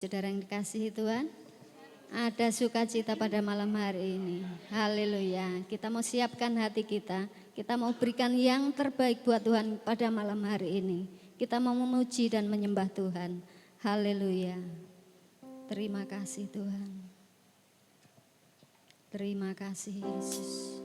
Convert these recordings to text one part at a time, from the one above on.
Saudara yang dikasihi Tuhan, ada sukacita pada malam hari ini. Haleluya. Kita mau siapkan hati kita. Kita mau berikan yang terbaik buat Tuhan pada malam hari ini. Kita mau memuji dan menyembah Tuhan. Haleluya. Terima kasih Tuhan. Terima kasih Yesus.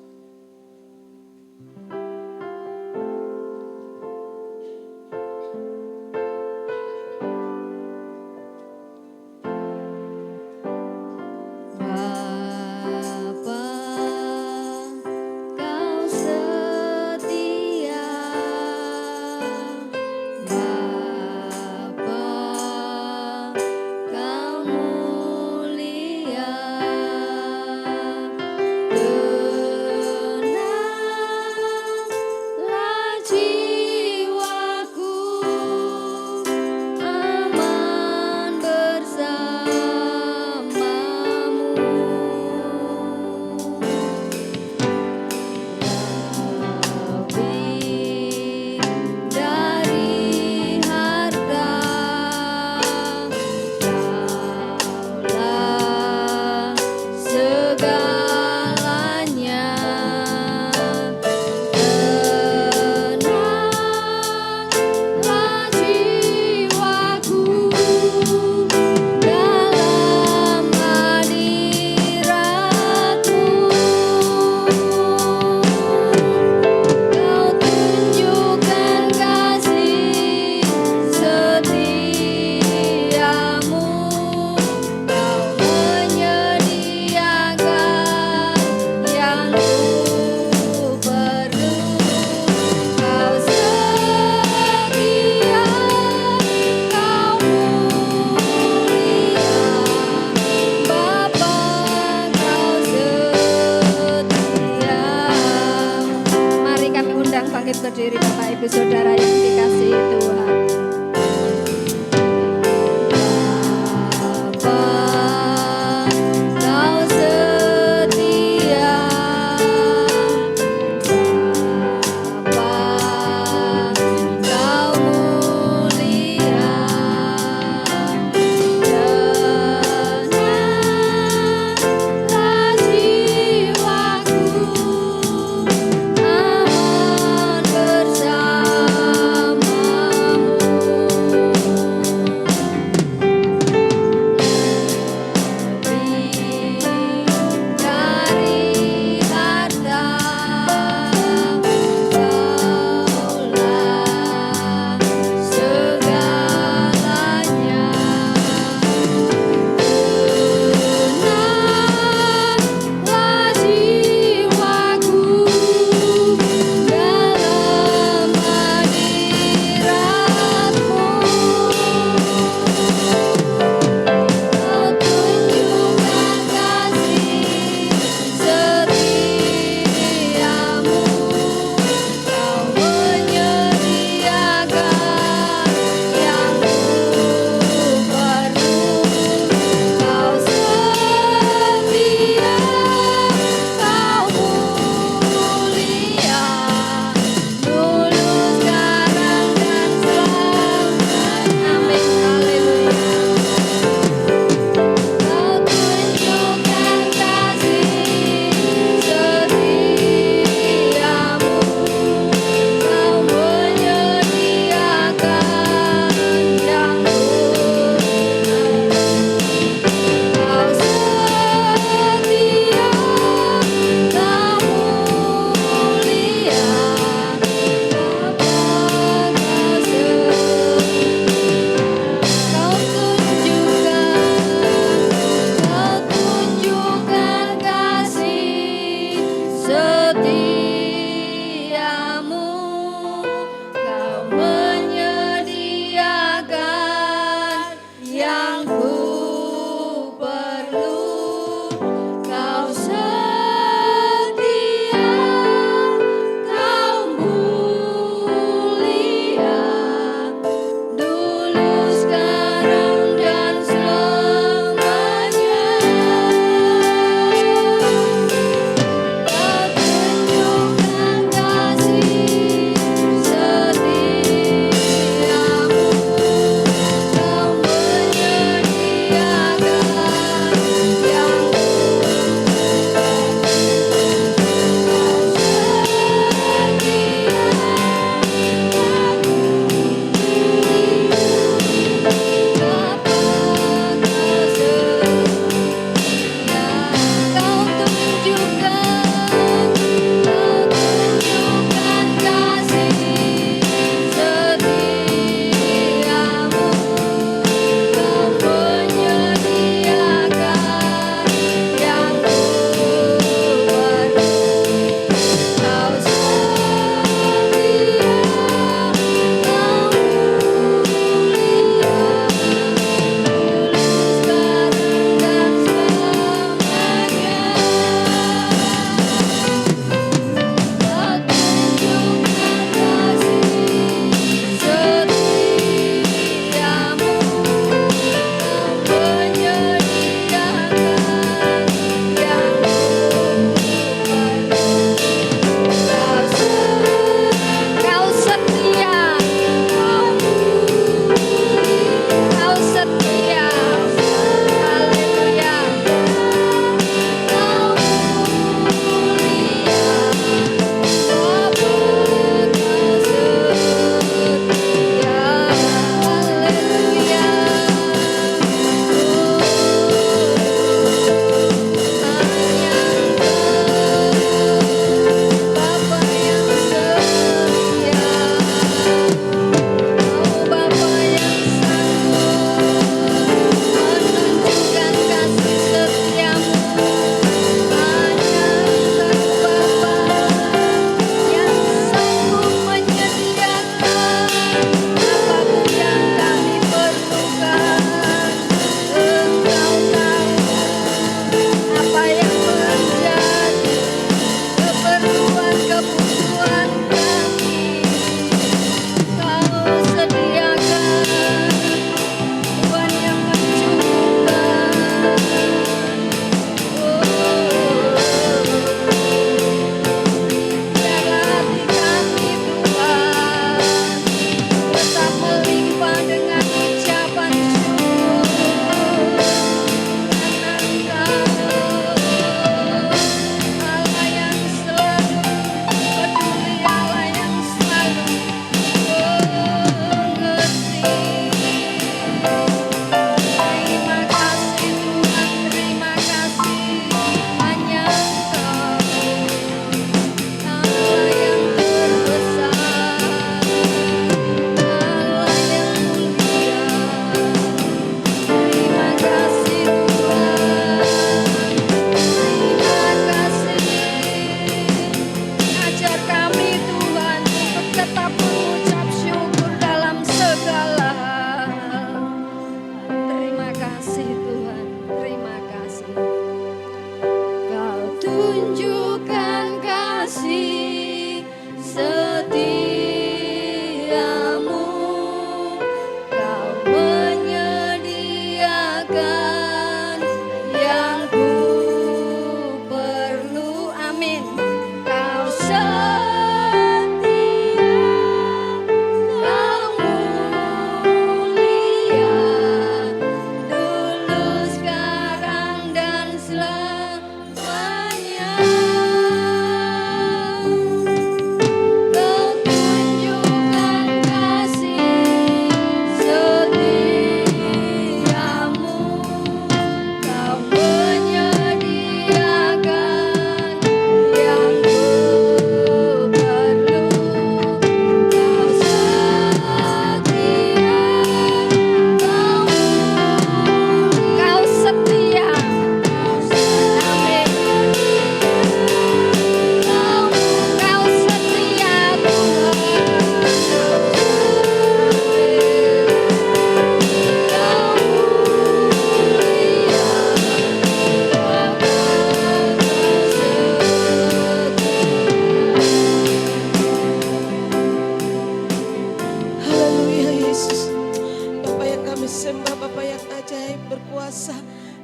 berkuasa.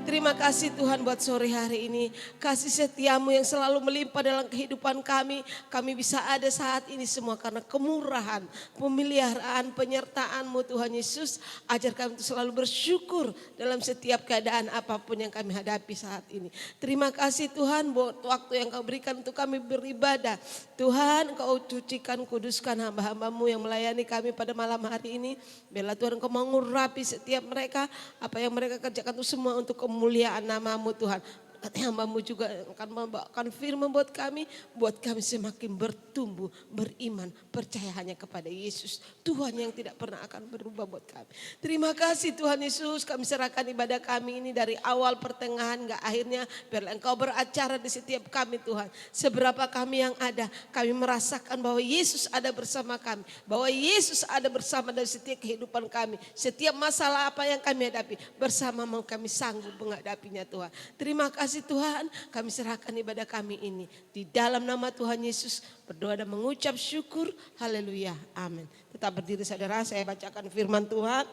Terima kasih Tuhan buat sore hari ini. Kasih setiamu yang selalu melimpah dalam kehidupan kami. Kami bisa ada saat ini semua karena kemurahan, pemeliharaan, penyertaan-Mu Tuhan Yesus. Ajar kami untuk selalu bersyukur dalam setiap keadaan apapun yang kami hadapi saat ini. Terima kasih Tuhan buat waktu yang Kau berikan untuk kami beribadah. Tuhan, Kau cucikan, kuduskan hamba-hamba-Mu yang melayani kami pada malam hari ini. Biarlah Tuhan Kau mengurapi setiap mereka, apa yang mereka kerjakan itu semua untuk kemuliaan nama-Mu Tuhan. Hamba-Mu juga akan membawakan firman buat kami semakin bertumbuh, beriman, percaya hanya kepada Yesus. Tuhan yang tidak pernah akan berubah buat kami. Terima kasih Tuhan Yesus, kami serahkan ibadah kami ini dari awal, pertengahan, hingga akhirnya. Biarlah Engkau beracara di setiap kami Tuhan. Seberapa kami yang ada, kami merasakan bahwa Yesus ada bersama kami. Bahwa Yesus ada bersama dari setiap kehidupan kami. Setiap masalah apa yang kami hadapi, bersama-Mu kami sanggup menghadapinya Tuhan. Terima kasih Tuhan, kami serahkan ibadah kami ini. Di dalam nama Tuhan Yesus berdoa dan mengucap syukur. Haleluya, amin. Tetap berdiri saudara, saya bacakan firman Tuhan.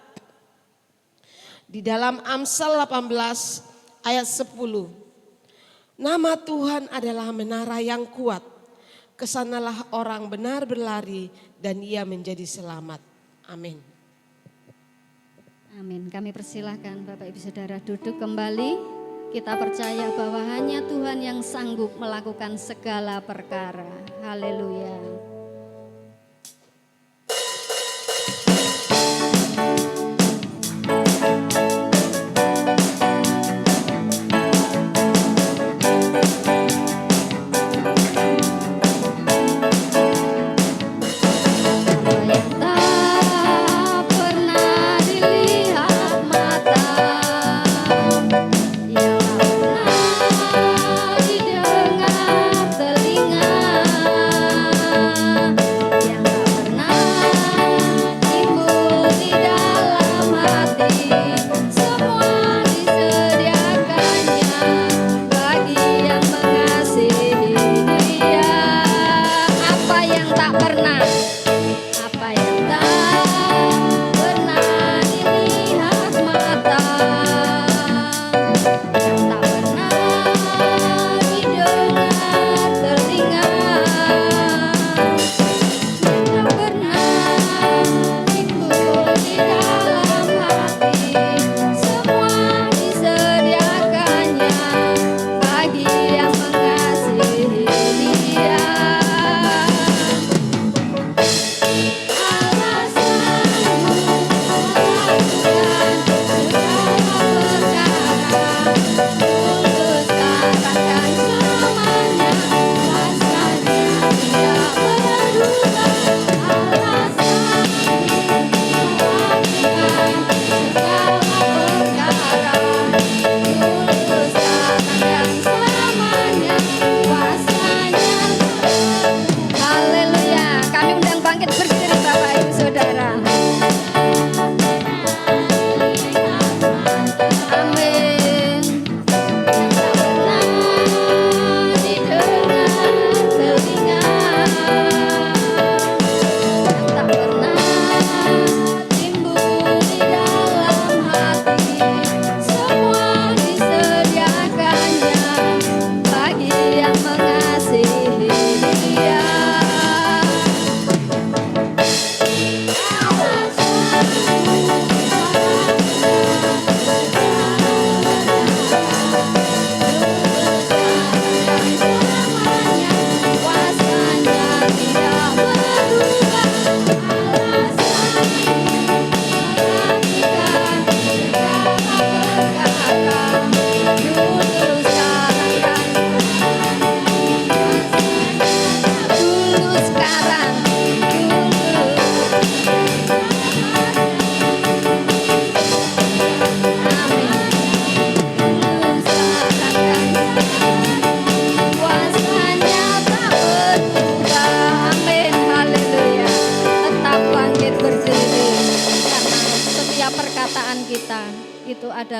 Di dalam Amsal 18 ayat 10. Nama Tuhan adalah menara yang kuat. Kesanalah orang benar berlari dan ia menjadi selamat. Amin. Amin. Kami persilahkan Bapak Ibu Saudara duduk kembali. Kita percaya bahwa hanya Tuhan yang sanggup melakukan segala perkara. Haleluya.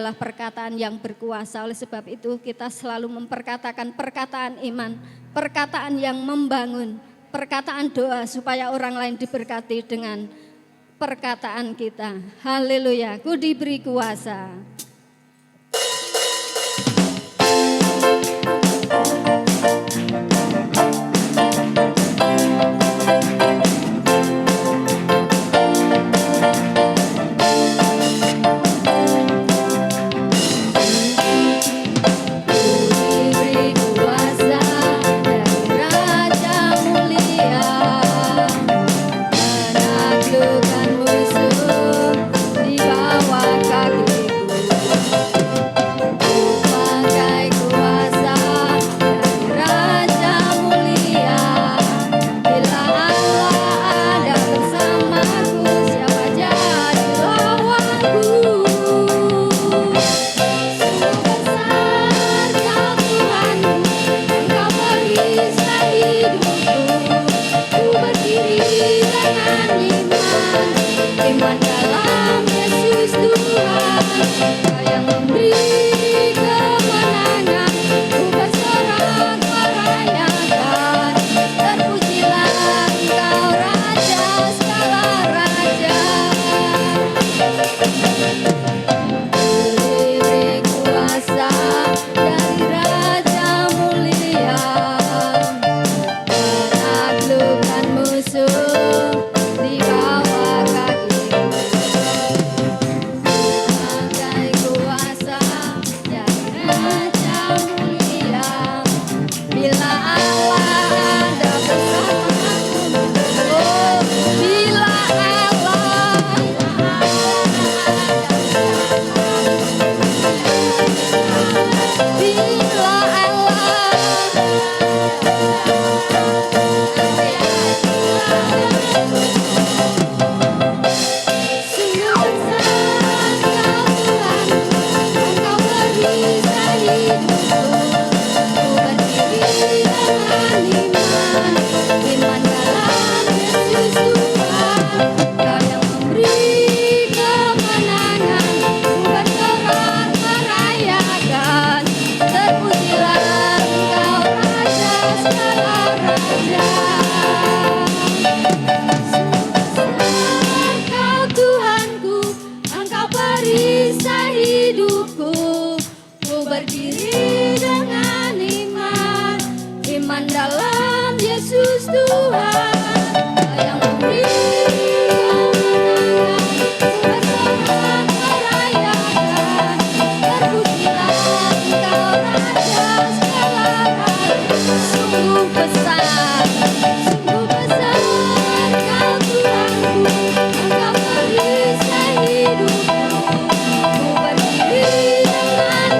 Perkataan yang berkuasa. Oleh sebab itu kita selalu memperkatakan perkataan iman, perkataan yang membangun, perkataan doa supaya orang lain diberkati dengan perkataan kita. Haleluya, ku diberi kuasa. kemenangan, ku bersorak merayakan. Terpujilah Engkau Raja segala raja. Diberi kuasa dari Raja mulia, menaklukkan musuh di bawah kaki. Pakai kuasa dari Raja mulia, bila Allah ada bersamaku. Oh, bila Allah bila sungguh besar Tuhan, Engkau beri saya hidupku. Ku berdiri dengan iman dalam Yesus Tuhan. Kau yang memberi kemenangan, ku bersorak merayakan. Terpujilah Engkau Raja segala raja. Engkau Tuhanku, Engkau perisai hidupku. Ku berdiri dengan iman dalam Yesus Tuhan. Kau yang memberi kemenangan, ku bersorak merayakan. Terpujilah Engkau Raja segala raja. Sungguh besar Kau Tuhanku, Engkau perisai hidupku. Ku berdiri dengan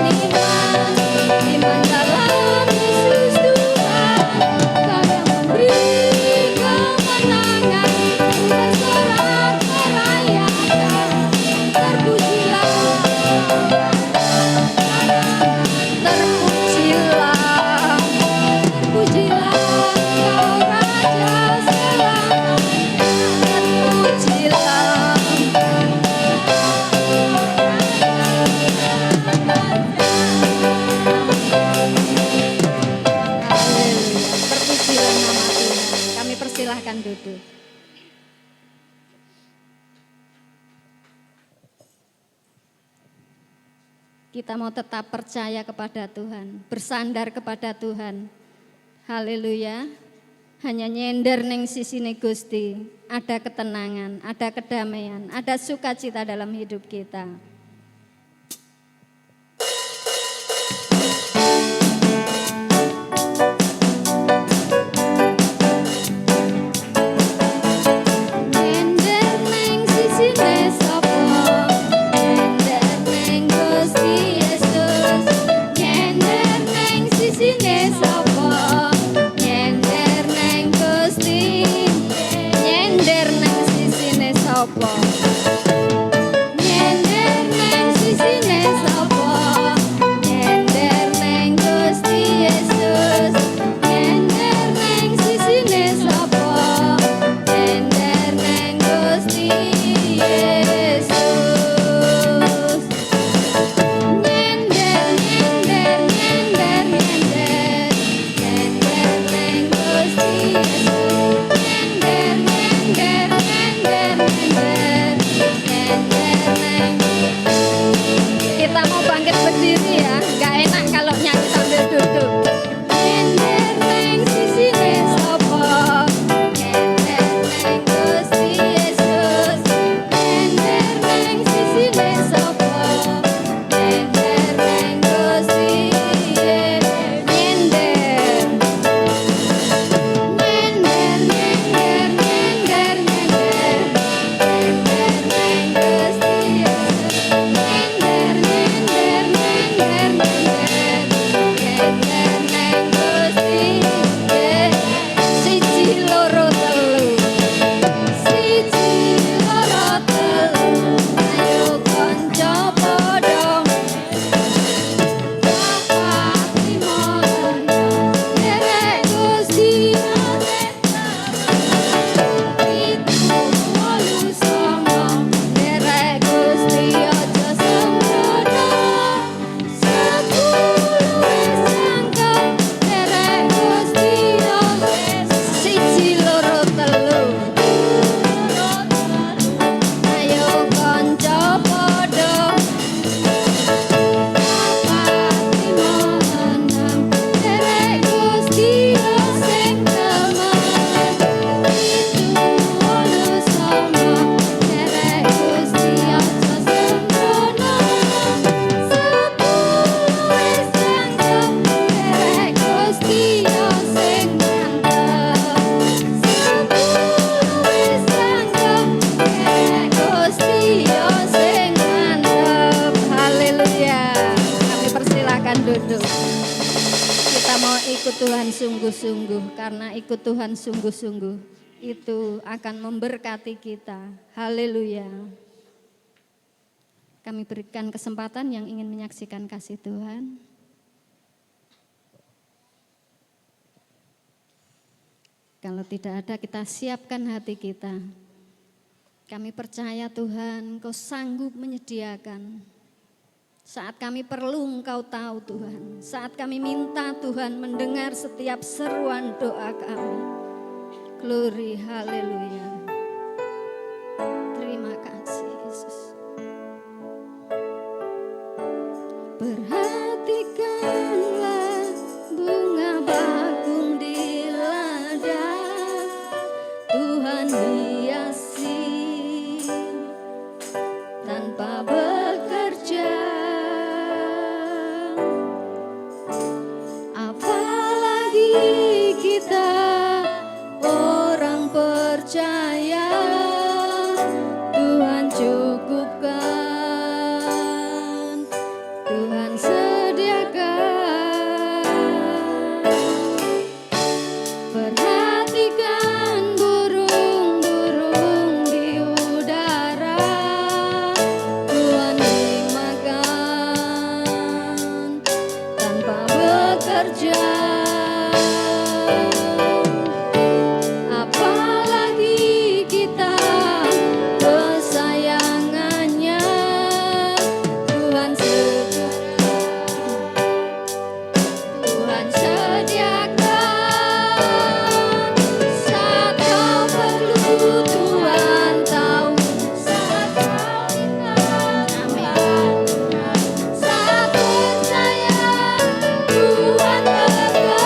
iman dalam Yesus Tuhan. Kau yang memberi kemenangan, ku bersorak merayakan. Terpujilah Engkau Raja segala terpujilah. Haleluya. Terpujilah nama Tuhan. Kami persilahkan duduk. Kita mau tetap percaya kepada Tuhan, bersandar kepada Tuhan. Haleluya. Hanya nyender neng sisine Gusti, ada ketenangan, ada kedamaian, ada sukacita dalam hidup kita. Nyender neng sisine sapa, nyender neng Gusti Yesus, nyender neng sisine sapa, nyender neng Gusti, nyender neng sisine sapa, nyender berdoa. Kita mau ikut Tuhan sungguh-sungguh, karena ikut Tuhan sungguh-sungguh itu akan memberkati kita. Haleluya. Kami berikan kesempatan yang ingin menyaksikan kasih Tuhan. Kalau tidak ada, kita siapkan hati kita. Kami percaya Tuhan, Engkau sanggup menyediakan. Saat kami perlu, Engkau tahu Tuhan. Saat kami minta, Tuhan mendengar setiap seruan doa kami. Glory, haleluya. Terima kasih Yesus. Perhatikanlah bunga bakung di ladang, Tuhan hiasi tanpa bekerja. Apalagi kita orang percaya, Tuhan cukupkan, Tuhan sediakan. Perhatikan burung-burung di udara, Tuhan dimakan tanpa bekerja. Apalagi kita kesayangannya, Tuhan sediakan. Saat kau perlu, Tuhan tahu. Saat kau ingat, Tuhan. Saat percaya, Tuhan berkati.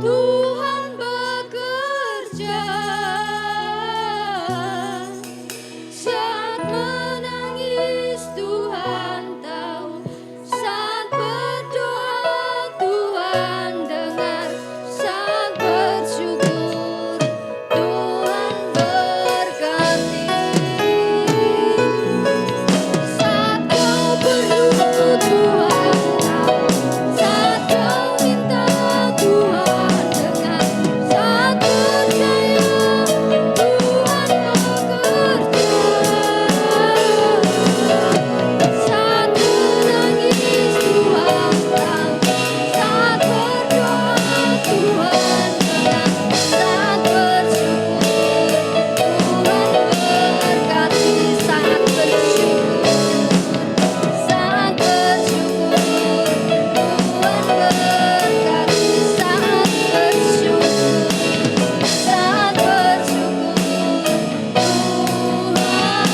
Tuhan bekerja. Saat menangis Tuhan tahu, saat berdoa Tuhan dengar, saat bersyukur Tuhan berkati. Saat kau perlu Tuhan tahu, saat kau minta Tuhan dengar, saat percaya Tuhan bekerja. Saat menangis Tuhan tahu, saat berdoa Tuhan dengar, saat bersyukur Tuhan berkati. Saat bersyukur, saat bersyukur Tuhan berkati. Saat bersyukur, saat bersyukur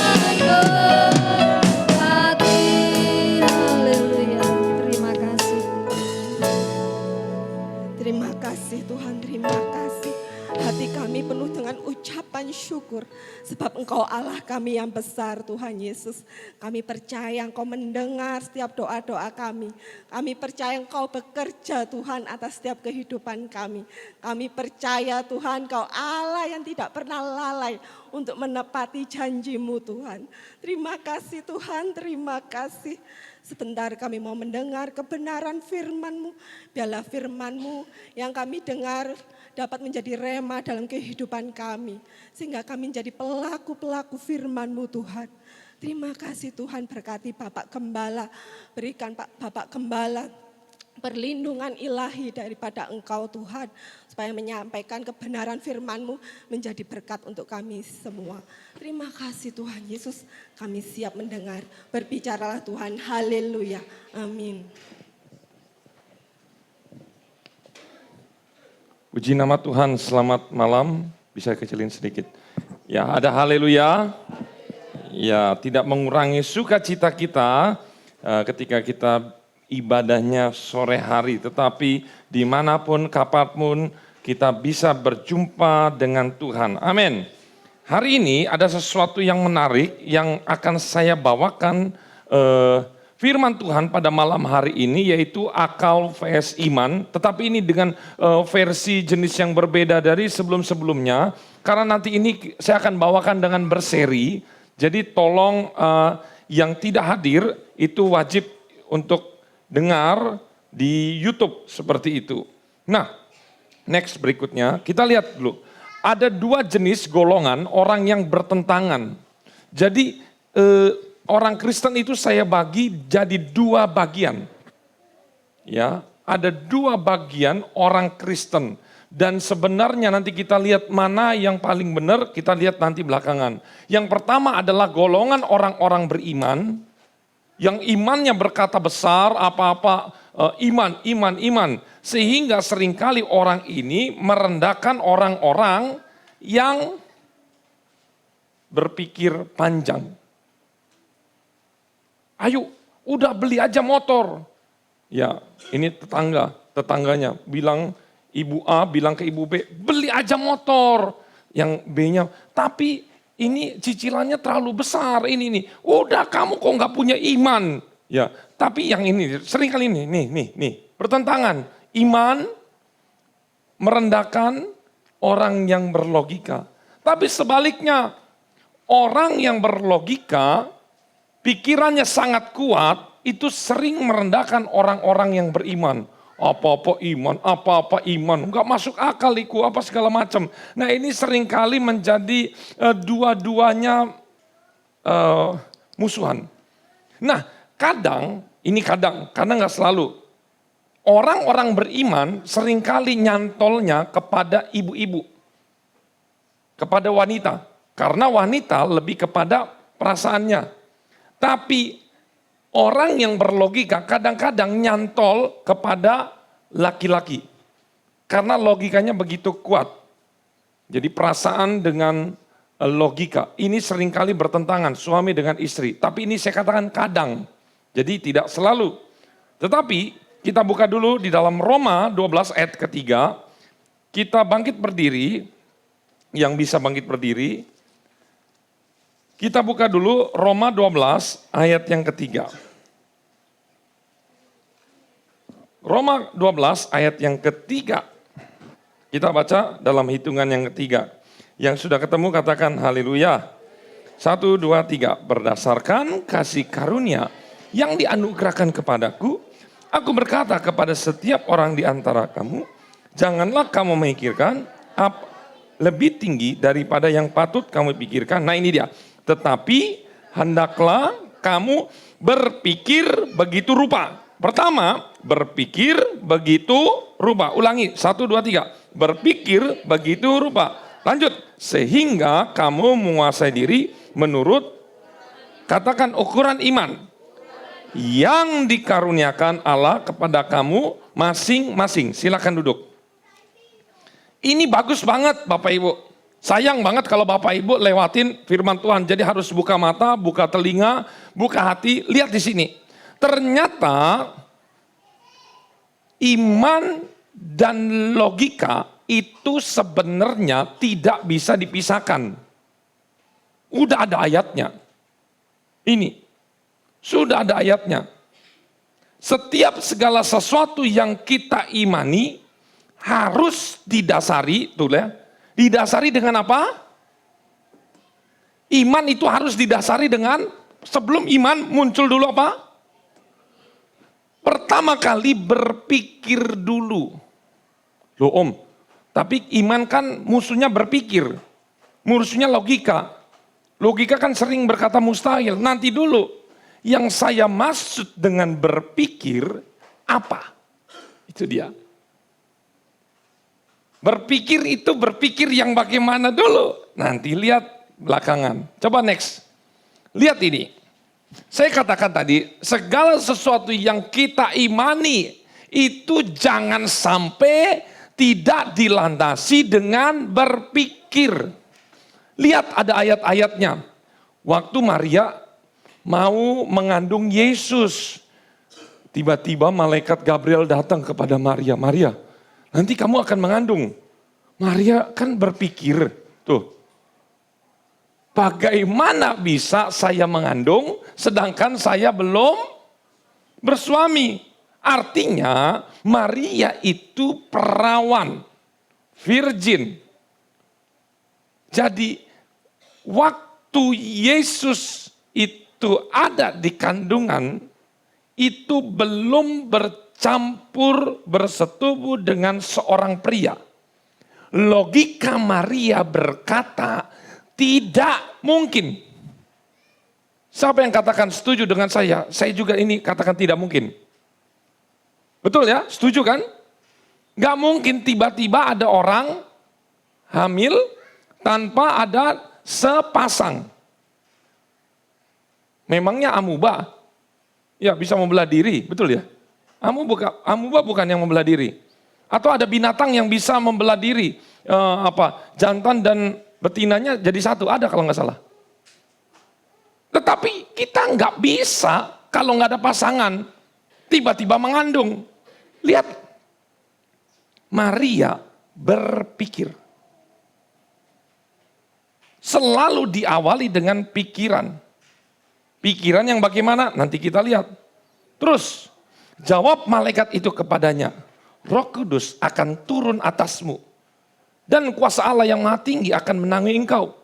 Tuhan berkati. Haleluya. Terima kasih. Terima kasih Tuhan, terima kasih. Hati kami penuh dengan ucapan syukur. Sebab Engkau Allah kami yang besar Tuhan Yesus. Kami percaya Engkau mendengar setiap doa-doa kami. Kami percaya Engkau bekerja Tuhan atas setiap kehidupan kami. Kami percaya Tuhan Engkau Allah yang tidak pernah lalai untuk menepati janji-Mu Tuhan. Terima kasih Tuhan, terima kasih. Sebentar kami mau mendengar kebenaran firman-Mu. Biarlah firman-Mu yang kami dengar dapat menjadi rema dalam kehidupan kami. Sehingga kami menjadi pelaku-pelaku firman-Mu Tuhan. Terima kasih Tuhan, berkati Bapak Gembala. Berikan Bapak Gembala perlindungan ilahi daripada Engkau Tuhan. Supaya menyampaikan kebenaran firman-Mu menjadi berkat untuk kami semua. Terima kasih Tuhan Yesus, kami siap mendengar. Berbicaralah Tuhan, haleluya, amin. Puji nama Tuhan, selamat malam. Bisa kecilin sedikit. Ya, ada haleluya. Ya, tidak mengurangi sukacita kita ketika kita ibadahnya sore hari. Tetapi dimanapun, kapanpun kita bisa berjumpa dengan Tuhan. Amin. Hari ini ada sesuatu yang menarik yang akan saya bawakan firman Tuhan pada malam hari ini, yaitu akal vs iman. Tetapi ini dengan versi jenis yang berbeda dari sebelum-sebelumnya. Karena nanti ini saya akan bawakan dengan berseri. Jadi tolong yang tidak hadir itu wajib untuk dengar di YouTube seperti itu. Nah, next berikutnya kita lihat dulu. Ada dua jenis golongan orang yang bertentangan. Jadi orang Kristen itu saya bagi jadi dua bagian. Ya, ada dua bagian orang Kristen. Dan sebenarnya nanti kita lihat mana yang paling benar, kita lihat nanti belakangan. Yang pertama adalah golongan orang-orang beriman, yang imannya berkata besar, apa-apa iman. Sehingga seringkali orang ini merendahkan orang-orang yang berpikir panjang. Ayo, udah beli aja motor. Ya, ini tetangganya bilang, Ibu A bilang ke Ibu B, beli aja motor. Yang B-nya, tapi ini cicilannya terlalu besar, ini. Udah kamu kok nggak punya iman. Ya, tapi yang ini, seringkali ini, nih, pertentangan. Iman merendahkan orang yang berlogika. Tapi sebaliknya, orang yang berlogika, pikirannya sangat kuat, itu sering merendahkan orang-orang yang beriman. Apa-apa iman, nggak masuk akal iku, apa segala macam. Nah ini seringkali menjadi dua-duanya musuhan. Nah kadang nggak selalu. Orang-orang beriman seringkali nyantolnya kepada ibu-ibu, kepada wanita. Karena wanita lebih kepada perasaannya. Tapi orang yang berlogika kadang-kadang nyantol kepada laki-laki. Karena logikanya begitu kuat. Jadi perasaan dengan logika. Ini seringkali bertentangan suami dengan istri. Tapi ini saya katakan kadang. Jadi tidak selalu. Tetapi kita buka dulu di dalam Roma 12 ayat ketiga. kita bangkit berdiri, yang bisa bangkit berdiri, kita buka dulu Roma 12 ayat yang ketiga. Roma 12 ayat yang ketiga. Kita baca dalam hitungan yang ketiga. Yang sudah ketemu katakan haleluya. 1, 2, 3. Berdasarkan kasih karunia yang dianugerahkan kepadaku, aku berkata kepada setiap orang di antara kamu, janganlah kamu memikirkan apa lebih tinggi daripada yang patut kamu pikirkan. Nah ini dia. Tetapi hendaklah kamu berpikir begitu rupa. Pertama, berpikir begitu rupa. Ulangi, 1, 2, 3. Berpikir begitu rupa. Lanjut, sehingga kamu menguasai diri menurut, katakan ukuran iman yang dikaruniakan Allah kepada kamu masing-masing. Silakan duduk. Ini bagus banget Bapak Ibu. Sayang banget kalau Bapak Ibu lewatin firman Tuhan. Jadi harus buka mata, buka telinga, buka hati. Lihat di sini. Ternyata iman dan logika itu sebenarnya tidak bisa dipisahkan. Udah ada ayatnya. Ini. Sudah ada ayatnya. Setiap segala sesuatu yang kita imani harus didasari, tuh ya. Didasari dengan apa? Iman itu harus didasari dengan, sebelum iman muncul dulu apa? Pertama kali berpikir dulu. Loh Om, tapi iman kan musuhnya berpikir. Musuhnya logika. Logika kan sering berkata mustahil. Nanti dulu, yang saya maksud dengan berpikir apa? Itu dia. Berpikir itu berpikir yang bagaimana dulu. Nanti lihat belakangan. Coba next. Lihat ini. Saya katakan tadi, segala sesuatu yang kita imani itu jangan sampai tidak dilandasi dengan berpikir. Lihat ada ayat-ayatnya. Waktu Maria mau mengandung Yesus, tiba-tiba malaikat Gabriel datang kepada Maria. Maria, nanti kamu akan mengandung. Maria kan berpikir, tuh. Bagaimana bisa saya mengandung sedangkan saya belum bersuami? Artinya Maria itu perawan, virgin. Jadi waktu Yesus itu ada di kandungan, itu belum bercampur bersetubuh dengan seorang pria. Logika Maria berkata, tidak mungkin. Siapa yang katakan setuju dengan saya? Saya juga ini katakan tidak mungkin. Betul ya? Setuju kan? Gak mungkin tiba-tiba ada orang hamil tanpa ada sepasang. Memangnya amuba? Ya bisa membelah diri, betul ya? Amuba bukan yang membelah diri. Atau ada binatang yang bisa membelah diri. Jantan dan betinanya jadi satu, ada kalau nggak salah. Tetapi kita nggak bisa kalau nggak ada pasangan, tiba-tiba mengandung. Lihat, Maria berpikir. Selalu diawali dengan pikiran. Pikiran yang bagaimana? Nanti kita lihat. Terus, jawab malaikat itu kepadanya, Roh Kudus akan turun atasmu. Dan kuasa Allah yang maha tinggi akan menangis engkau.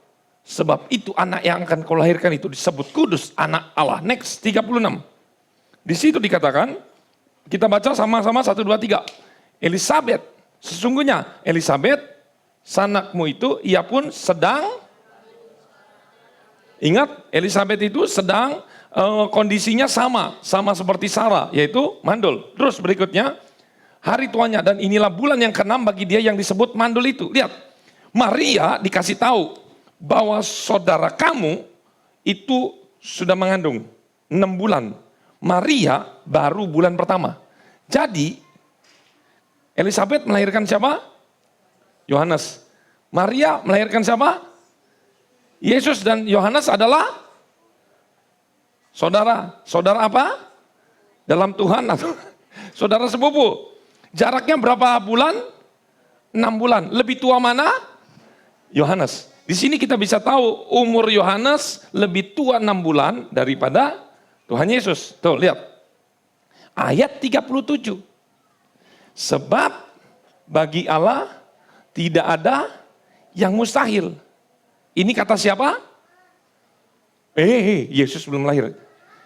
Sebab itu anak yang akan kau lahirkan itu disebut kudus, anak Allah. Next, 36. Di situ dikatakan, kita baca sama-sama 1, 2, 3. Elisabet, sesungguhnya Elisabet, sanakmu itu, ia pun sedang, ingat Elisabet itu sedang kondisinya sama seperti Sarah, yaitu mandul. Terus berikutnya, hari tuanya, dan inilah bulan yang ke-6 bagi dia yang disebut mandul itu. Lihat, Maria dikasih tahu bahwa saudara kamu itu sudah mengandung 6 bulan. Maria baru bulan pertama. Jadi, Elisabet melahirkan siapa? Yohanes. Maria melahirkan siapa? Yesus dan Yohanes adalah saudara. Saudara apa? Dalam Tuhan atau saudara sepupu. Jaraknya berapa bulan? 6 bulan. Lebih tua mana? Yohanes. Di sini kita bisa tahu umur Yohanes lebih tua 6 bulan daripada Tuhan Yesus. Tuh lihat. Ayat 37. Sebab bagi Allah tidak ada yang mustahil. Ini kata siapa? Yesus belum lahir.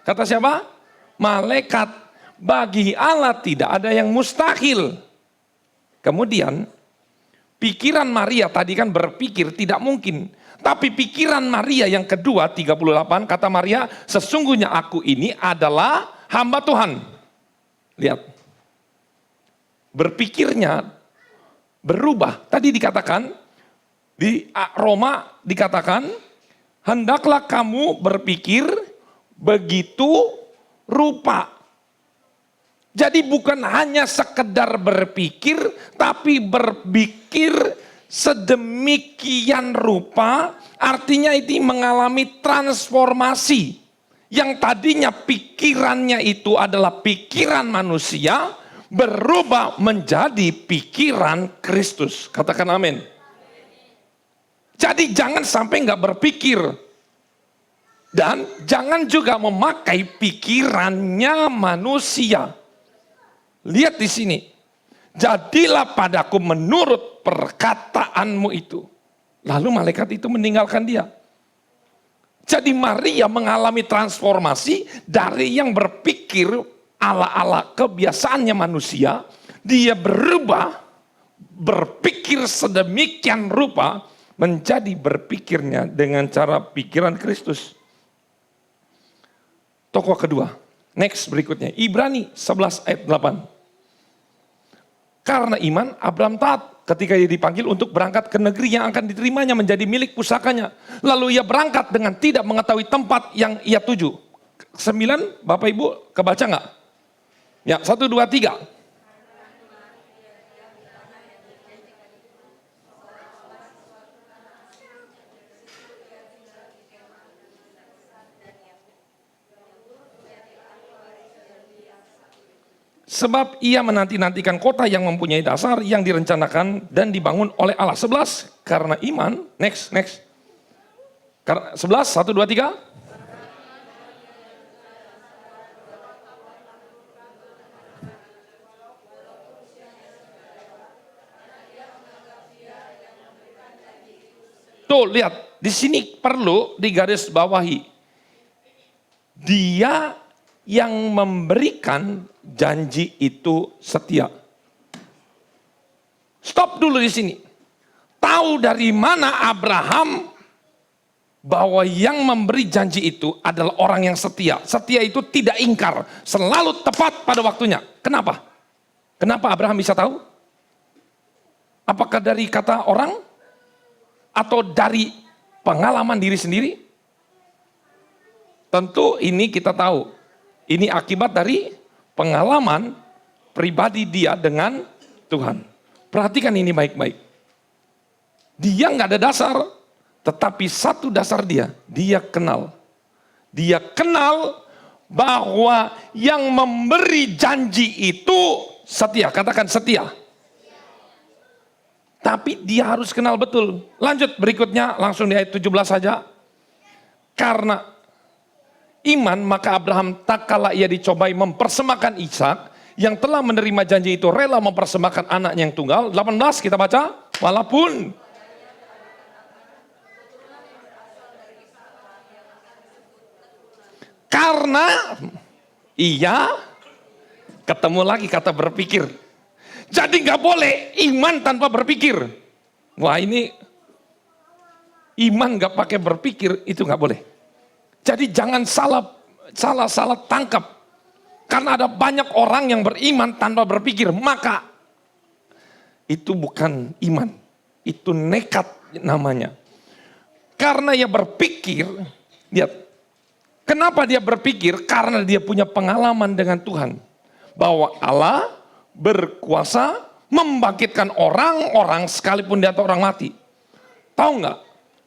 Kata siapa? Malaikat. Bagi Allah tidak ada yang mustahil. Kemudian pikiran Maria tadi kan berpikir tidak mungkin. Tapi pikiran Maria yang kedua 38 kata Maria, sesungguhnya aku ini adalah hamba Tuhan. Lihat. Berpikirnya berubah. Tadi dikatakan di Roma dikatakan hendaklah kamu berpikir begitu rupa. Jadi bukan hanya sekedar berpikir, tapi berpikir sedemikian rupa, artinya itu mengalami transformasi. Yang tadinya pikirannya itu adalah pikiran manusia, berubah menjadi pikiran Kristus. Katakan amin. Jadi jangan sampai nggak berpikir. Dan jangan juga memakai pikirannya manusia. Lihat di sini. Jadilah padaku menurut perkataanmu itu. Lalu malaikat itu meninggalkan dia. Jadi Maria mengalami transformasi dari yang berpikir ala-ala kebiasaannya manusia. Dia berubah, berpikir sedemikian rupa, menjadi berpikirnya dengan cara pikiran Kristus. Tokoh kedua. Next berikutnya, Ibrani 11 ayat 8. Karena iman, Abraham taat ketika ia dipanggil untuk berangkat ke negeri yang akan diterimanya menjadi milik pusakanya. Lalu ia berangkat dengan tidak mengetahui tempat yang ia tuju. 9, Bapak Ibu kebaca nggak? Ya, 1, 2, 3. Sebab ia menanti-nantikan kota yang mempunyai dasar yang direncanakan dan dibangun oleh Allah. 11, karena iman, next. Karena 11, 1, 2, 3. Tuh, lihat. Di sini perlu digaris bawahi. Dia yang memberikan janji itu setia. Stop dulu di sini. Tahu dari mana Abraham bahwa yang memberi janji itu adalah orang yang setia. Setia itu tidak ingkar, selalu tepat pada waktunya. Kenapa? Kenapa Abraham bisa tahu? Apakah dari kata orang atau dari pengalaman diri sendiri? Tentu ini kita tahu. Ini akibat dari pengalaman pribadi dia dengan Tuhan. Perhatikan ini baik-baik. Dia nggak ada dasar, tetapi satu dasar dia kenal. Dia kenal bahwa yang memberi janji itu setia. Katakan setia. Tapi dia harus kenal betul. Lanjut berikutnya, langsung di ayat 17 saja. Karena iman, maka Abraham tak kala ia dicobai mempersembahkan Ishak, yang telah menerima janji itu rela mempersembahkan anaknya yang tunggal. 18 kita baca, walaupun karena ia ketemu lagi kata berpikir. Jadi nggak boleh iman tanpa berpikir. Wah ini iman nggak pakai berpikir itu nggak boleh. Jadi jangan salah tangkap. Karena ada banyak orang yang beriman tanpa berpikir. Maka itu bukan iman. Itu nekat namanya. Karena ia berpikir, lihat. Kenapa dia berpikir? Karena dia punya pengalaman dengan Tuhan. Bahwa Allah berkuasa membangkitkan orang-orang sekalipun dia atau orang mati. Tahu nggak?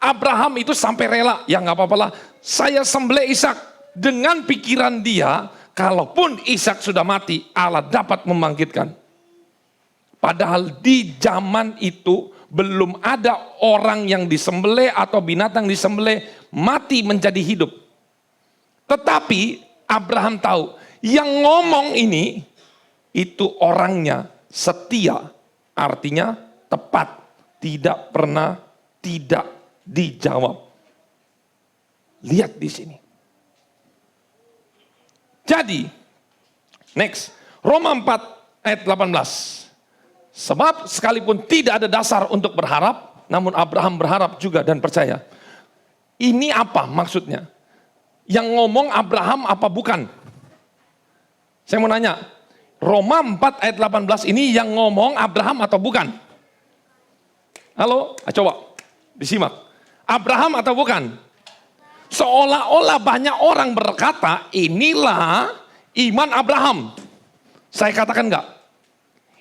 Abraham itu sampai rela, ya nggak apa-apalah, saya sembelih Ishak dengan pikiran dia, kalaupun Ishak sudah mati, Allah dapat membangkitkan. Padahal di zaman itu belum ada orang yang disembelih atau binatang disembelih mati menjadi hidup. Tetapi Abraham tahu yang ngomong ini itu orangnya setia, artinya tepat, tidak pernah tidak dijawab. Lihat di sini. Jadi, next, Roma 4 ayat 18. Sebab sekalipun tidak ada dasar untuk berharap, namun Abraham berharap juga dan percaya. Ini apa maksudnya? Yang ngomong Abraham apa bukan? Saya mau nanya, Roma 4 ayat 18 ini yang ngomong Abraham atau bukan? Halo, coba disimak. Abraham atau bukan? Seolah-olah banyak orang berkata, inilah iman Abraham. Saya katakan enggak.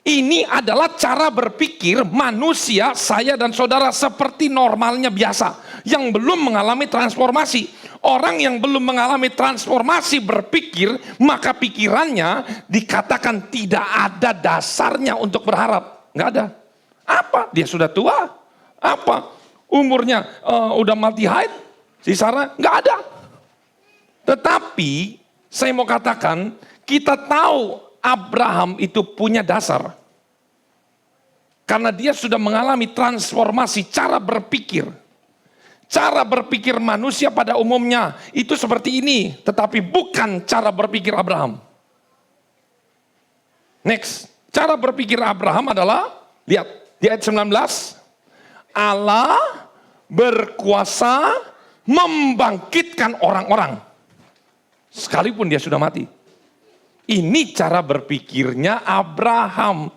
Ini adalah cara berpikir manusia, saya dan saudara seperti normalnya biasa. Yang belum mengalami transformasi. Orang yang belum mengalami transformasi berpikir, maka pikirannya dikatakan tidak ada dasarnya untuk berharap. Enggak ada. Apa? Dia sudah tua? Apa? Umurnya udah multi haid? Si Sarah? Enggak ada. Tetapi saya mau katakan, kita tahu Abraham itu punya dasar. Karena dia sudah mengalami transformasi cara berpikir. Cara berpikir manusia pada umumnya itu seperti ini. Tetapi bukan cara berpikir Abraham. Next. Cara berpikir Abraham adalah, lihat di ayat 19. Allah berkuasa membangkitkan orang-orang. Sekalipun dia sudah mati. Ini cara berpikirnya Abraham.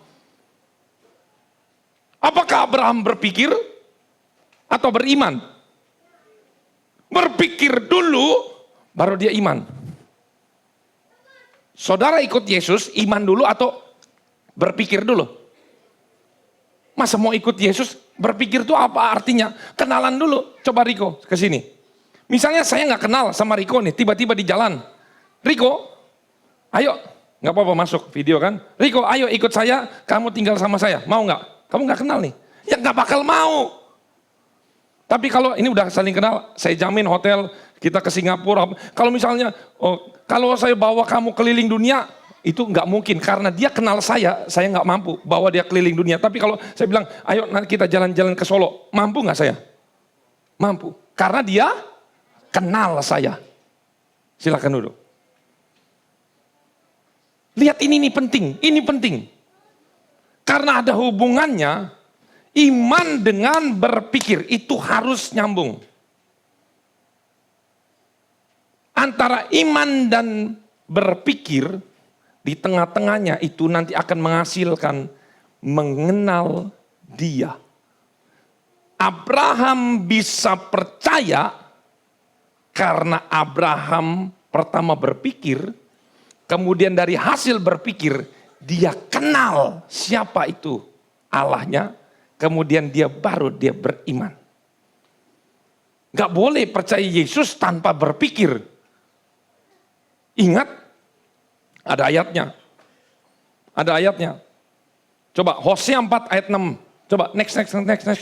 Apakah Abraham berpikir atau beriman? Berpikir dulu, baru dia iman. Saudara ikut Yesus, iman dulu atau berpikir dulu? Masa mau ikut Yesus, berpikir itu apa artinya? Kenalan dulu. Coba Riko ke sini. Misalnya saya nggak kenal sama Riko nih, tiba-tiba di jalan. Riko, ayo, nggak apa-apa masuk video kan. Riko, ayo ikut saya, kamu tinggal sama saya. Mau nggak? Kamu nggak kenal nih, ya nggak bakal mau. Tapi kalau ini udah saling kenal, saya jamin hotel kita ke Singapura. Kalau misalnya, kalau saya bawa kamu keliling dunia, itu nggak mungkin karena dia kenal saya nggak mampu bawa dia keliling dunia. Tapi kalau saya bilang, ayo nanti kita jalan-jalan ke Solo, mampu nggak saya? Mampu, karena dia kenal saya. Silakan duduk. Lihat ini penting, ini penting. Karena ada hubungannya, iman dengan berpikir itu harus nyambung. Antara iman dan berpikir, di tengah-tengahnya itu nanti akan menghasilkan mengenal dia. Abraham bisa percaya karena Abraham pertama berpikir, kemudian dari hasil berpikir, dia kenal siapa itu Allahnya, kemudian dia beriman. Gak boleh percaya Yesus tanpa berpikir. Ingat, ada ayatnya. Ada ayatnya. Coba Hosea 4 ayat 6. Coba next,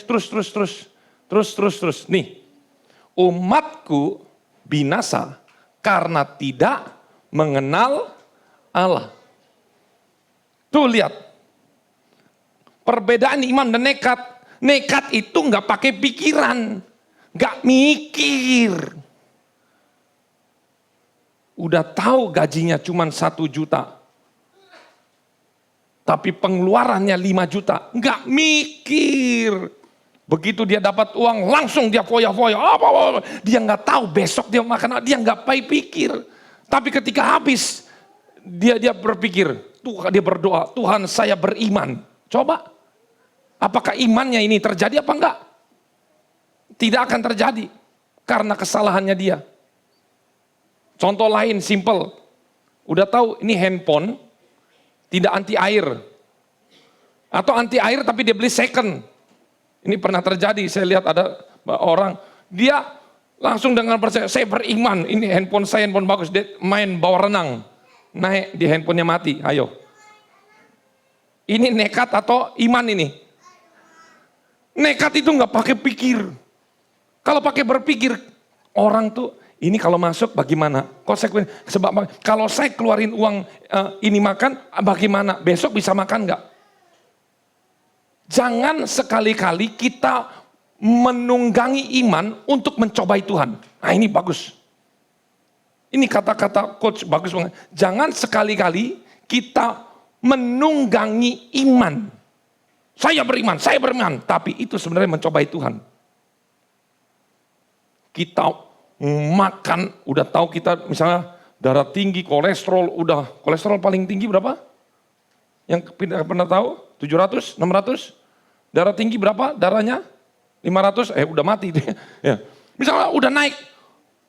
terus. Nih, umatku binasa karena tidak mengenal Allah. Tuh lihat, perbedaan iman dan nekat. Nekat itu nggak pakai pikiran, nggak mikir. Udah tahu gajinya cuma 1 juta, tapi pengeluarannya 5 juta, nggak mikir. Begitu dia dapat uang, langsung dia foya-foya. Apa? Dia nggak tahu besok dia makan, dia nggak pikir. Tapi ketika habis, dia berpikir. Dia berdoa, Tuhan saya beriman. Coba, apakah imannya ini terjadi apa enggak? Tidak akan terjadi, karena kesalahannya dia. Contoh lain, simple. Udah tahu ini handphone, tidak anti air. Atau anti air tapi dia beli second. Ini pernah terjadi, saya lihat ada orang, dia langsung dengan percaya, saya beriman, ini handphone saya, handphone bagus, dia main bawa renang. Naik di handphonenya mati, ayo. Ini nekat atau iman ini? Nekat itu nggak pakai pikir. Kalau pakai berpikir, orang tuh ini kalau masuk bagaimana? Konsekuensi. Sebab kalau saya keluarin uang ini makan, bagaimana? Besok bisa makan nggak? Jangan sekali-kali kita menunggangi iman untuk mencobai Tuhan. Nah ini bagus. Ini kata-kata coach bagus banget. Jangan sekali-kali kita menunggangi iman. Saya beriman, tapi itu sebenarnya mencobai Tuhan. Kita makan, udah tahu kita misalnya darah tinggi, kolesterol paling tinggi berapa? Yang pernah tahu? 700, 600? Darah tinggi berapa darahnya? 500? Udah mati dia. Ya. Misalnya udah naik,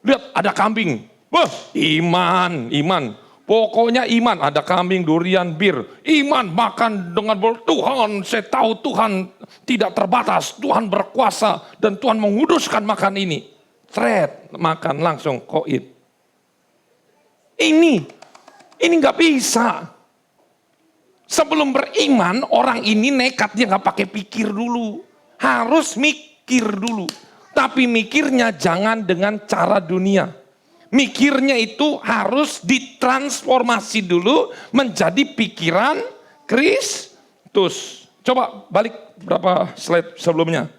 lihat ada kambing. Wah, iman. Pokoknya iman, ada kambing, durian, bir. Iman makan dengan Tuhan, saya tahu Tuhan tidak terbatas, Tuhan berkuasa dan Tuhan menguduskan makan ini. Thread, makan langsung koid. Ini nggak bisa. Sebelum beriman, orang ini nekat, dia nggak pakai pikir dulu. Harus mikir dulu. Tapi mikirnya jangan dengan cara dunia. Mikirnya itu harus ditransformasi dulu menjadi pikiran Kristus. Coba balik berapa slide sebelumnya.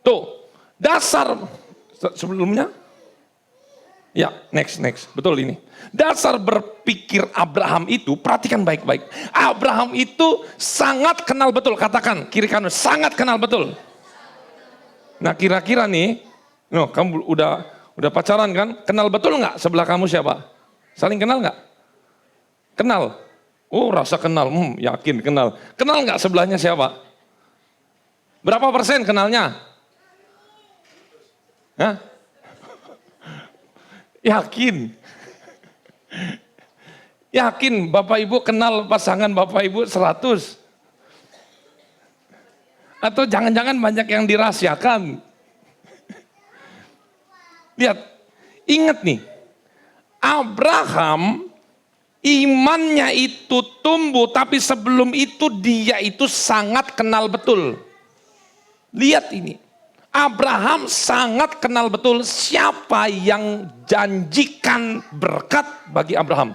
Tuh, dasar sebelumnya. Ya, next. Betul ini. Dasar berpikir Abraham itu, perhatikan baik-baik. Abraham itu sangat kenal betul, katakan kiri kanan, sangat kenal betul. Nah kira-kira nih, kamu udah pacaran kan? Kenal betul nggak sebelah kamu siapa? Saling kenal nggak? Kenal. Oh rasa kenal, yakin kenal. Kenal nggak sebelahnya siapa? Berapa persen kenalnya? Hah? Yakin. Yakin Bapak Ibu kenal pasangan Bapak Ibu 100? Atau jangan-jangan banyak yang dirahasiakan? Lihat, ingat nih, Abraham imannya itu tumbuh, tapi sebelum itu dia itu sangat kenal betul. Lihat ini, Abraham sangat kenal betul siapa yang janjikan berkat bagi Abraham.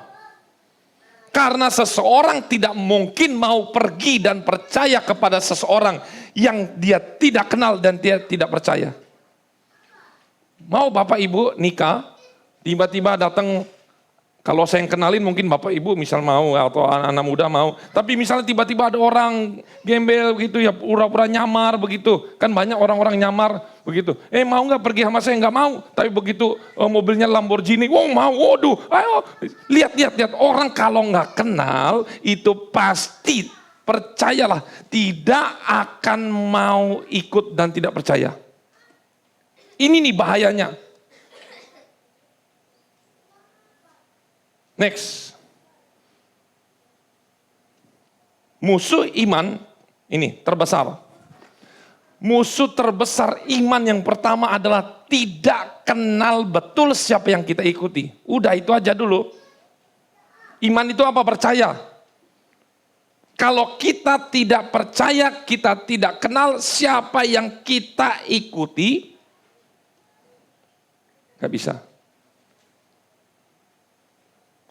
Karena seseorang tidak mungkin mau pergi dan percaya kepada seseorang yang dia tidak kenal dan dia tidak percaya. Mau Bapak Ibu nikah, tiba-tiba datang, kalau saya yang kenalin mungkin Bapak Ibu misal mau atau anak-anak muda mau. Tapi misalnya tiba-tiba ada orang gembel begitu ya, pura-pura nyamar begitu. Kan banyak orang-orang nyamar begitu. Mau nggak pergi sama saya? Nggak mau. Tapi begitu mobilnya Lamborghini, mau, waduh, ayo. Lihat. Orang kalau nggak kenal itu pasti, percayalah, tidak akan mau ikut dan tidak percaya. Ini nih bahayanya. Next. Musuh iman ini terbesar. Musuh terbesar iman yang pertama adalah tidak kenal betul siapa yang kita ikuti. Udah itu aja dulu. Iman itu apa? Percaya. Kalau kita tidak percaya, kita tidak kenal siapa yang kita ikuti, gak bisa.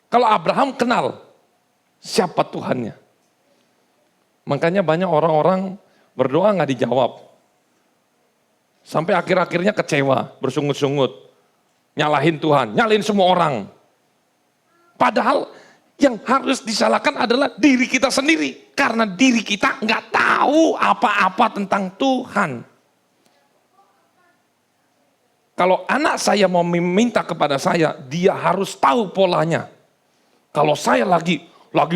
Kalau Abraham kenal siapa Tuhannya. Makanya banyak orang-orang berdoa gak dijawab. Sampai akhir-akhirnya kecewa, bersungut-sungut. Nyalahin Tuhan, nyalahin semua orang. Padahal yang harus disalahkan adalah diri kita sendiri. Karena diri kita gak tahu apa-apa tentang Tuhan. Kalau anak saya mau meminta kepada saya, dia harus tahu polanya. Kalau saya lagi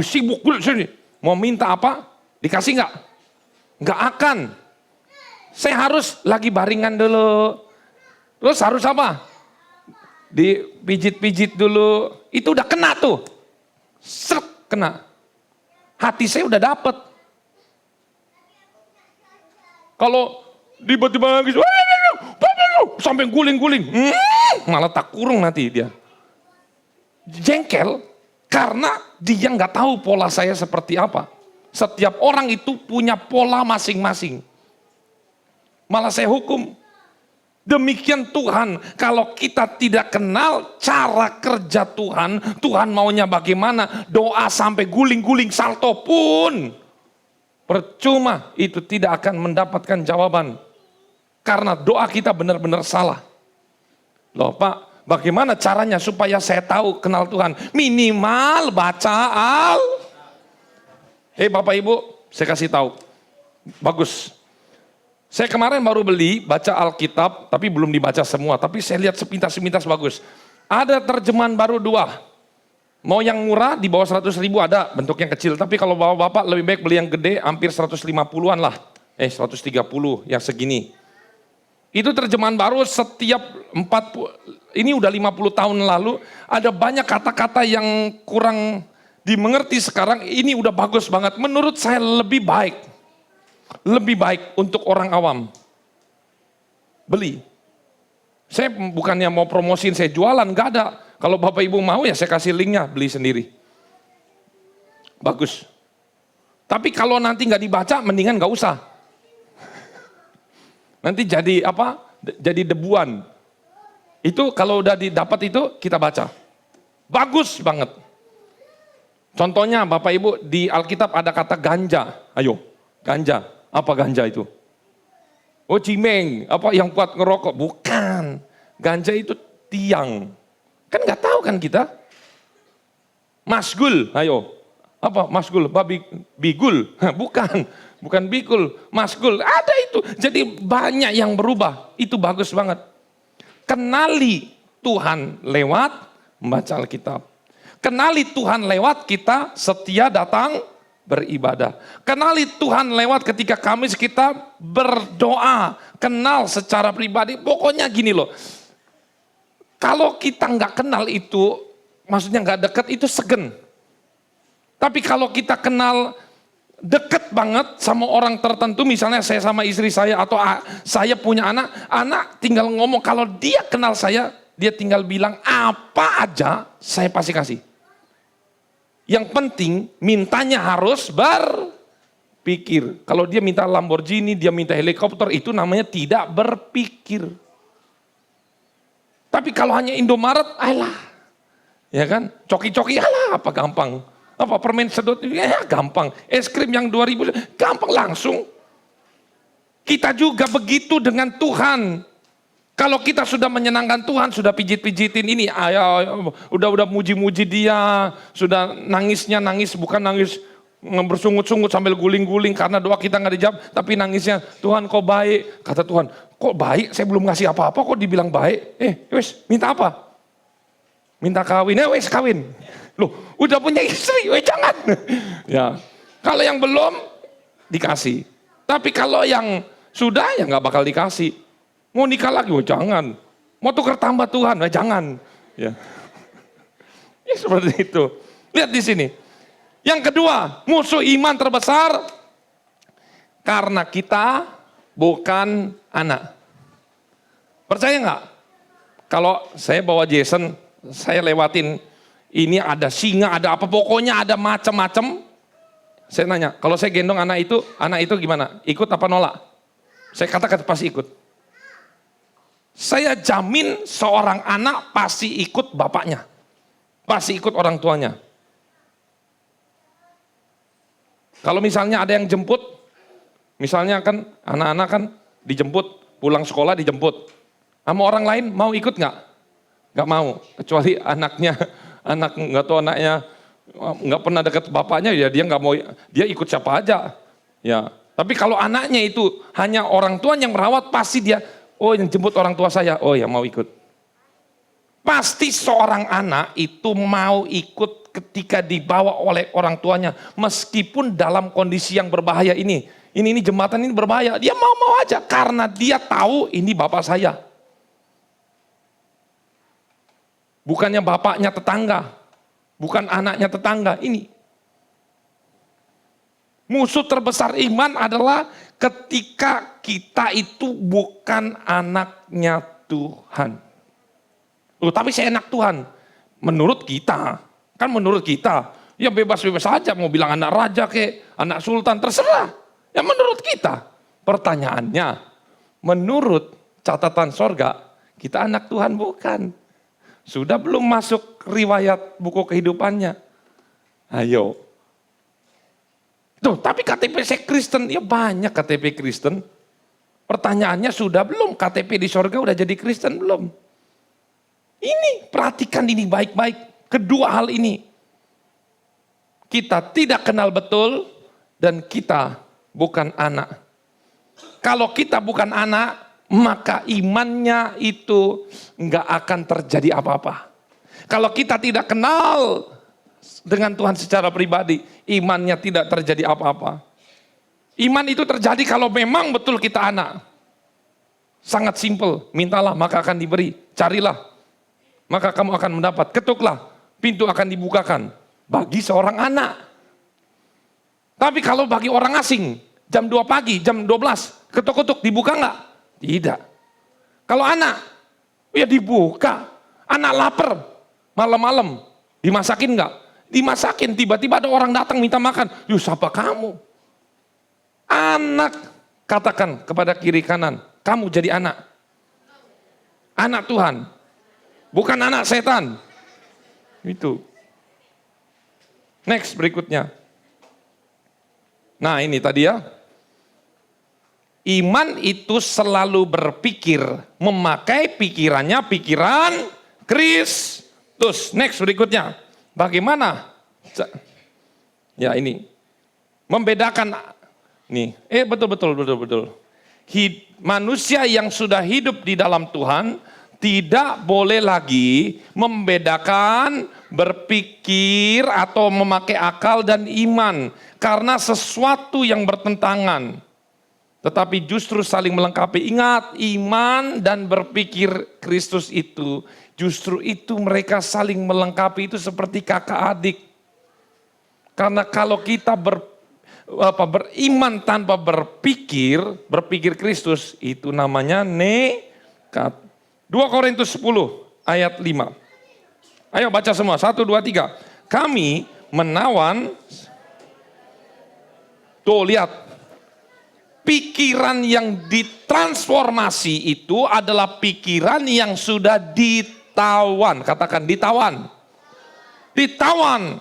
sibuk di sini, mau minta apa, dikasih nggak? Nggak akan. Saya harus lagi baringan dulu. Terus harus apa? Dipijit-pijit dulu. Itu udah kena tuh. Set, kena. Hati saya udah dapet. Kalau tiba-tiba lagi, sampai guling-guling, malah tak kurung nanti dia. Jengkel karena dia nggak tahu pola saya seperti apa. Setiap orang itu punya pola masing-masing. Malah saya hukum. Demikian Tuhan, kalau kita tidak kenal cara kerja Tuhan, Tuhan maunya bagaimana, doa sampai guling-guling salto pun percuma, itu tidak akan mendapatkan jawaban. Karena doa kita benar-benar salah. Loh Pak, bagaimana caranya supaya saya tahu kenal Tuhan? Minimal baca Bapak Ibu, saya kasih tahu. Bagus. Saya kemarin baru beli, baca Alkitab, tapi belum dibaca semua. Tapi saya lihat sepintas-sepintas bagus. Ada terjemahan baru 2. Mau yang murah di bawah 100 ribu ada, bentuk yang kecil. Tapi kalau bapak lebih baik beli yang gede, hampir 150-an lah. 130 yang segini. Itu terjemahan baru setiap 40, ini udah 50 tahun lalu. Ada banyak kata-kata yang kurang dimengerti sekarang, ini udah bagus banget. Menurut saya lebih baik. Lebih baik untuk orang awam. Beli. Saya bukannya mau promosiin, saya jualan, gak ada. Kalau Bapak Ibu mau ya saya kasih linknya, beli sendiri. Bagus. Tapi kalau nanti gak dibaca, mendingan gak usah. Nanti jadi apa? Jadi debuan. Itu kalau udah didapat itu kita baca. Bagus banget. Contohnya Bapak Ibu di Alkitab ada kata ganja. Ayo, ganja. Apa ganja itu? Oh cimeng, apa yang kuat ngerokok? Bukan, ganja itu tiang. Kan nggak tahu kan kita? Masgul, ayo. Apa masgul? Bigul? Bukan bigul, masgul. Ada itu. Jadi banyak yang berubah. Itu bagus banget. Kenali Tuhan lewat membaca Alkitab. Kenali Tuhan lewat kita setia datang beribadah. Kenali Tuhan lewat ketika kita berdoa. Kenal secara pribadi. Pokoknya gini loh. Kalau kita nggak kenal itu, maksudnya nggak dekat, itu segen. Tapi kalau kita kenal deket banget sama orang tertentu, misalnya saya sama istri saya atau saya punya anak tinggal ngomong, kalau dia kenal saya, dia tinggal bilang apa aja, saya pasti kasih. Yang penting mintanya harus berpikir. Kalau dia minta Lamborghini, dia minta helikopter, itu namanya tidak berpikir. Tapi kalau hanya Indomaret, alah. Ya kan? Coki-coki, alah apa gampang. Apa permen sedot, ya gampang. Es krim yang 2000, gampang langsung. Kita juga begitu dengan Tuhan. Kalau kita sudah menyenangkan Tuhan, sudah pijit-pijitin ini, udah muji-muji dia, sudah nangisnya nangis, bukan nangis bersungut-sungut sambil guling-guling karena doa kita nggak dijawab, tapi nangisnya, Tuhan kok baik. Kata Tuhan, kok baik? Saya belum ngasih apa-apa, kok dibilang baik? Wes, minta apa? Minta kawin, wes kawin. Loh, udah punya istri, wes jangan. Ya, kalau yang belum dikasih, tapi kalau yang sudah ya nggak bakal dikasih. Mau nikah lagi, jangan. Mau tukar tambah Tuhan, jangan. Ya. Ya seperti itu. Lihat di sini. Yang kedua, musuh iman terbesar karena kita bukan anak. Percaya nggak? Kalau saya bawa Jason, saya lewatin ini ada singa, ada apa, pokoknya ada macam-macam. Saya nanya, kalau saya gendong anak itu gimana? Ikut apa nolak? Saya katakan pasti ikut. Saya jamin seorang anak pasti ikut bapaknya. Pasti ikut orang tuanya. Kalau misalnya ada yang jemput, misalnya kan anak-anak kan dijemput, pulang sekolah dijemput. Sama orang lain mau ikut nggak? Nggak mau. Kecuali anaknya, nggak tahu anaknya nggak pernah dekat bapaknya, ya dia nggak mau, dia ikut siapa aja. Ya. Tapi kalau anaknya itu hanya orang tuanya yang merawat, pasti dia, oh yang jemput orang tua saya, oh ya mau ikut. Pasti seorang anak itu mau ikut ketika dibawa oleh orang tuanya. Meskipun dalam kondisi yang berbahaya ini jembatan ini berbahaya. Dia mau aja karena dia tahu ini bapak saya. Bukannya bapaknya tetangga. Bukan anaknya tetangga, ini. Musuh terbesar iman adalah ketika kita itu bukan anaknya Tuhan. Loh, tapi saya anak Tuhan. Menurut kita, kan menurut kita, Ya bebas-bebas saja, mau bilang anak raja ke, anak sultan, terserah. Ya menurut kita. Pertanyaannya, menurut catatan sorga, kita anak Tuhan bukan. Sudah belum masuk riwayat buku kehidupannya? Ayo. Tuh, tapi KTP saya Kristen, ya banyak KTP Kristen. Pertanyaannya sudah belum KTP di sorga udah jadi Kristen belum? Ini, perhatikan ini baik-baik. Kedua hal ini. Kita tidak kenal betul dan kita bukan anak. Kalau kita bukan anak, maka imannya itu nggak akan terjadi apa-apa. Kalau kita tidak kenal dengan Tuhan secara pribadi, imannya tidak terjadi apa-apa. Iman itu terjadi kalau memang betul kita anak. Sangat simpel, mintalah maka akan diberi, carilah maka kamu akan mendapat, ketuklah pintu akan dibukakan bagi seorang anak. Tapi kalau bagi orang asing, jam 2 pagi, jam 12, ketuk-ketuk dibuka enggak? Tidak. Kalau anak, ya dibuka. Anak lapar, malam-malam, dimasakin enggak? Dimasakin, tiba-tiba ada orang datang minta makan. Yuh, siapa kamu? Anak, katakan kepada kiri kanan, kamu jadi anak. Anak Tuhan. Bukan anak setan. Itu. Next, berikutnya. Nah ini tadi ya. Iman itu selalu berpikir, memakai pikirannya, pikiran Kristus. Next, berikutnya. Bagaimana? Ya ini. Membedakan. Nih, betul. Manusia yang sudah hidup di dalam Tuhan tidak boleh lagi membedakan berpikir atau memakai akal dan iman karena sesuatu yang bertentangan. Tetapi justru saling melengkapi. Ingat, iman dan berpikir Kristus itu justru itu mereka saling melengkapi, itu seperti kakak adik. Karena kalau kita beriman tanpa berpikir Kristus, itu namanya nekat. 2 Korintus 10 ayat 5. Ayo baca semua, 1, 2, 3. Kami menawan, tuh lihat, pikiran yang ditransformasi itu adalah pikiran yang sudah ditawan. Katakan ditawan. Ditawan,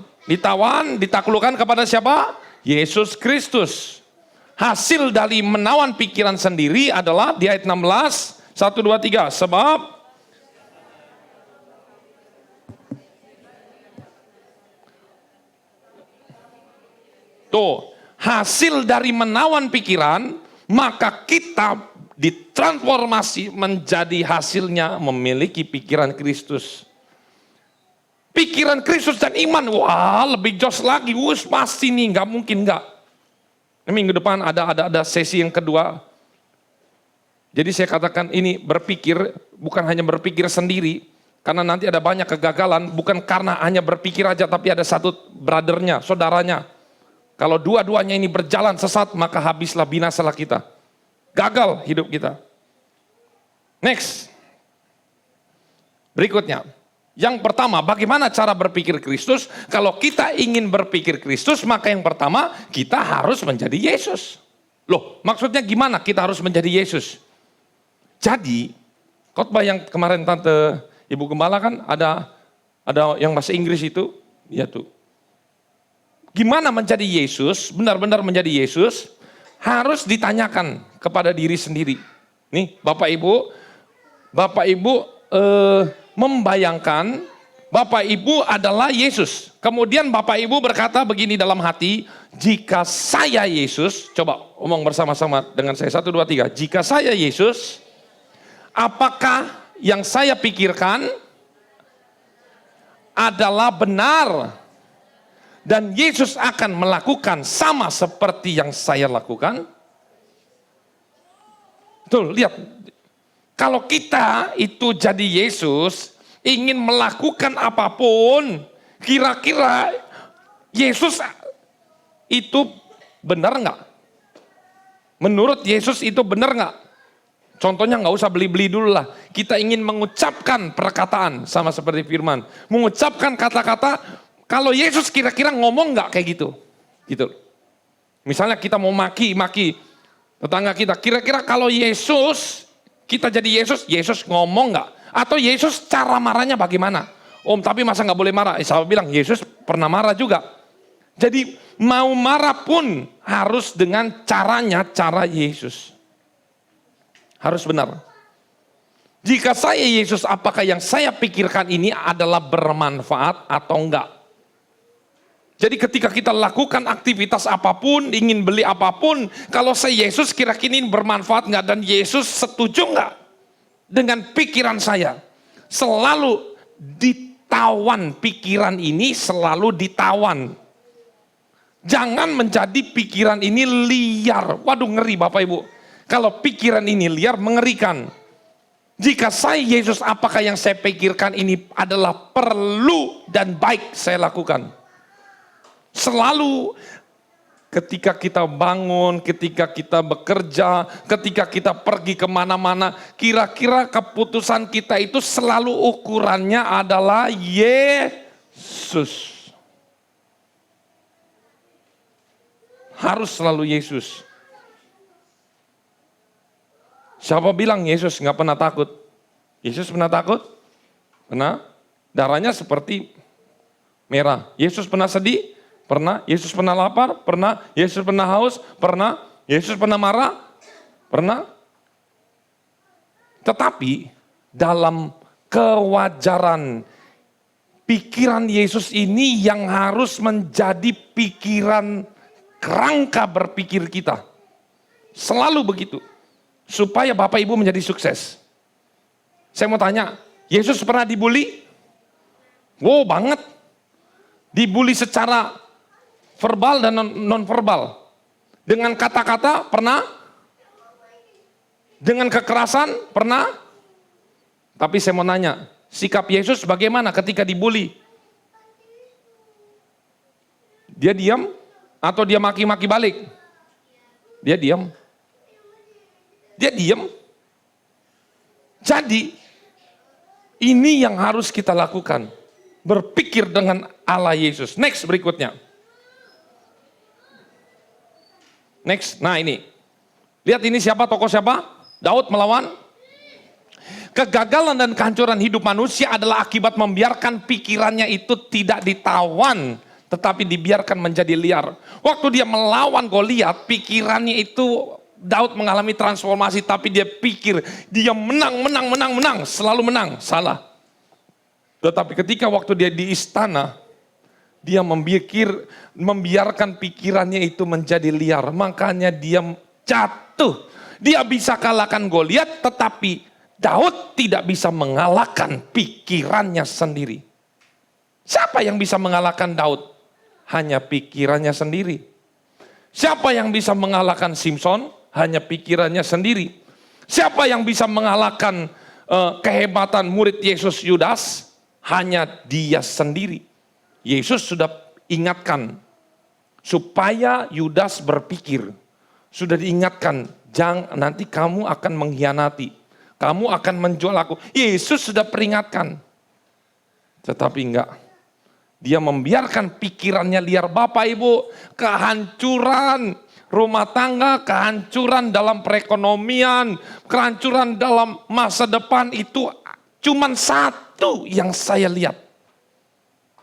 ditaklukkan kepada siapa? Yesus Kristus. Hasil dari menawan pikiran sendiri adalah di ayat 16, 1, 2, 3. Sebab tuh, hasil dari menawan pikiran, maka kita ditransformasi menjadi hasilnya memiliki pikiran Kristus. Pikiran Kristus dan iman, wah lebih jos lagi, pasti nih, nggak mungkin nggak. Minggu depan ada sesi yang kedua. Jadi saya katakan ini berpikir, bukan hanya berpikir sendiri, karena nanti ada banyak kegagalan, bukan karena hanya berpikir aja, tapi ada satu brothernya, saudaranya. Kalau dua-duanya ini berjalan sesat, maka habislah, binasalah kita. Gagal hidup kita. Next. Berikutnya. Yang pertama, bagaimana cara berpikir Kristus? Kalau kita ingin berpikir Kristus, maka yang pertama kita harus menjadi Yesus. Loh, maksudnya gimana kita harus menjadi Yesus? Jadi, khotbah yang kemarin Tante Ibu Gembala kan ada yang bahasa Inggris itu, ya tuh. Gimana menjadi Yesus, benar-benar menjadi Yesus, harus ditanyakan kepada diri sendiri. Nih, Bapak Ibu membayangkan Bapak Ibu adalah Yesus. Kemudian Bapak Ibu berkata begini dalam hati, jika saya Yesus, coba omong bersama-sama dengan saya, 1, 2, 3. Jika saya Yesus, apakah yang saya pikirkan adalah benar? Dan Yesus akan melakukan sama seperti yang saya lakukan? Tuh, lihat. Kalau kita itu jadi Yesus, ingin melakukan apapun, kira-kira Yesus itu benar nggak? Menurut Yesus itu benar nggak? Contohnya nggak usah beli-beli dulu lah. Kita ingin mengucapkan perkataan sama seperti firman. Mengucapkan kata-kata, Kalau Yesus kira-kira ngomong nggak kayak gitu? Gitu. Misalnya kita mau maki-maki tetangga kita, kira-kira kalau Yesus, kita jadi Yesus, Yesus ngomong nggak? Atau Yesus cara marahnya bagaimana? Om, tapi masa nggak boleh marah? Saya bilang, Yesus pernah marah juga. Jadi mau marah pun harus dengan caranya, cara Yesus. Harus benar. Jika saya Yesus, apakah yang saya pikirkan ini adalah bermanfaat atau enggak? Jadi ketika kita lakukan aktivitas apapun, ingin beli apapun, kalau saya Yesus kira-kira ini bermanfaat enggak? Dan Yesus setuju enggak dengan pikiran saya? Selalu ditawan, pikiran ini selalu ditawan. Jangan menjadi pikiran ini liar. Waduh, ngeri Bapak Ibu. Kalau pikiran ini liar, mengerikan. Jika saya Yesus, apakah yang saya pikirkan ini adalah perlu dan baik saya lakukan? Selalu ketika kita bangun, ketika kita bekerja, ketika kita pergi kemana-mana, kira-kira keputusan kita itu selalu ukurannya adalah Yesus. Harus selalu Yesus. Siapa bilang Yesus nggak pernah takut? Yesus pernah takut? Pernah. Darahnya seperti merah. Yesus pernah sedih? Pernah. Yesus pernah lapar? Pernah. Yesus pernah haus? Pernah. Yesus pernah marah? Pernah. Tetapi dalam kewajaran pikiran Yesus ini yang harus menjadi pikiran kerangka berpikir kita. Selalu begitu. Supaya Bapak Ibu menjadi sukses. Saya mau tanya, Yesus pernah dibully? Wow, banget. Dibully secara verbal dan non-verbal. Dengan kata-kata pernah? Dengan kekerasan pernah? Tapi saya mau nanya, sikap Yesus bagaimana ketika dibully? Dia diam atau dia maki-maki balik? Dia diam. Dia diam. Jadi ini yang harus kita lakukan. Berpikir dengan Allah Yesus. Next berikutnya. Next, nah ini. Lihat ini siapa, tokoh siapa? Daud melawan. Kegagalan dan kehancuran hidup manusia adalah akibat membiarkan pikirannya itu tidak ditawan, tetapi dibiarkan menjadi liar. Waktu dia melawan Goliat, pikirannya itu Daud mengalami transformasi, tapi dia pikir dia menang, selalu menang. Salah. Tetapi ketika waktu dia di istana, dia membiarkan pikirannya itu menjadi liar. Makanya dia jatuh. Dia bisa kalahkan Goliat, tetapi Daud tidak bisa mengalahkan pikirannya sendiri. Siapa yang bisa mengalahkan Daud? Hanya pikirannya sendiri. Siapa yang bisa mengalahkan Simson? Hanya pikirannya sendiri. Siapa yang bisa mengalahkan kehebatan murid Yesus Yudas? Hanya dia sendiri. Yesus sudah ingatkan supaya Yudas berpikir. Sudah diingatkan, jangan nanti kamu akan mengkhianati. Kamu akan menjual aku. Yesus sudah peringatkan. Tetapi enggak. Dia membiarkan pikirannya liar. Bapak Ibu, kehancuran rumah tangga, kehancuran dalam perekonomian, kehancuran dalam masa depan itu cuman satu yang saya lihat.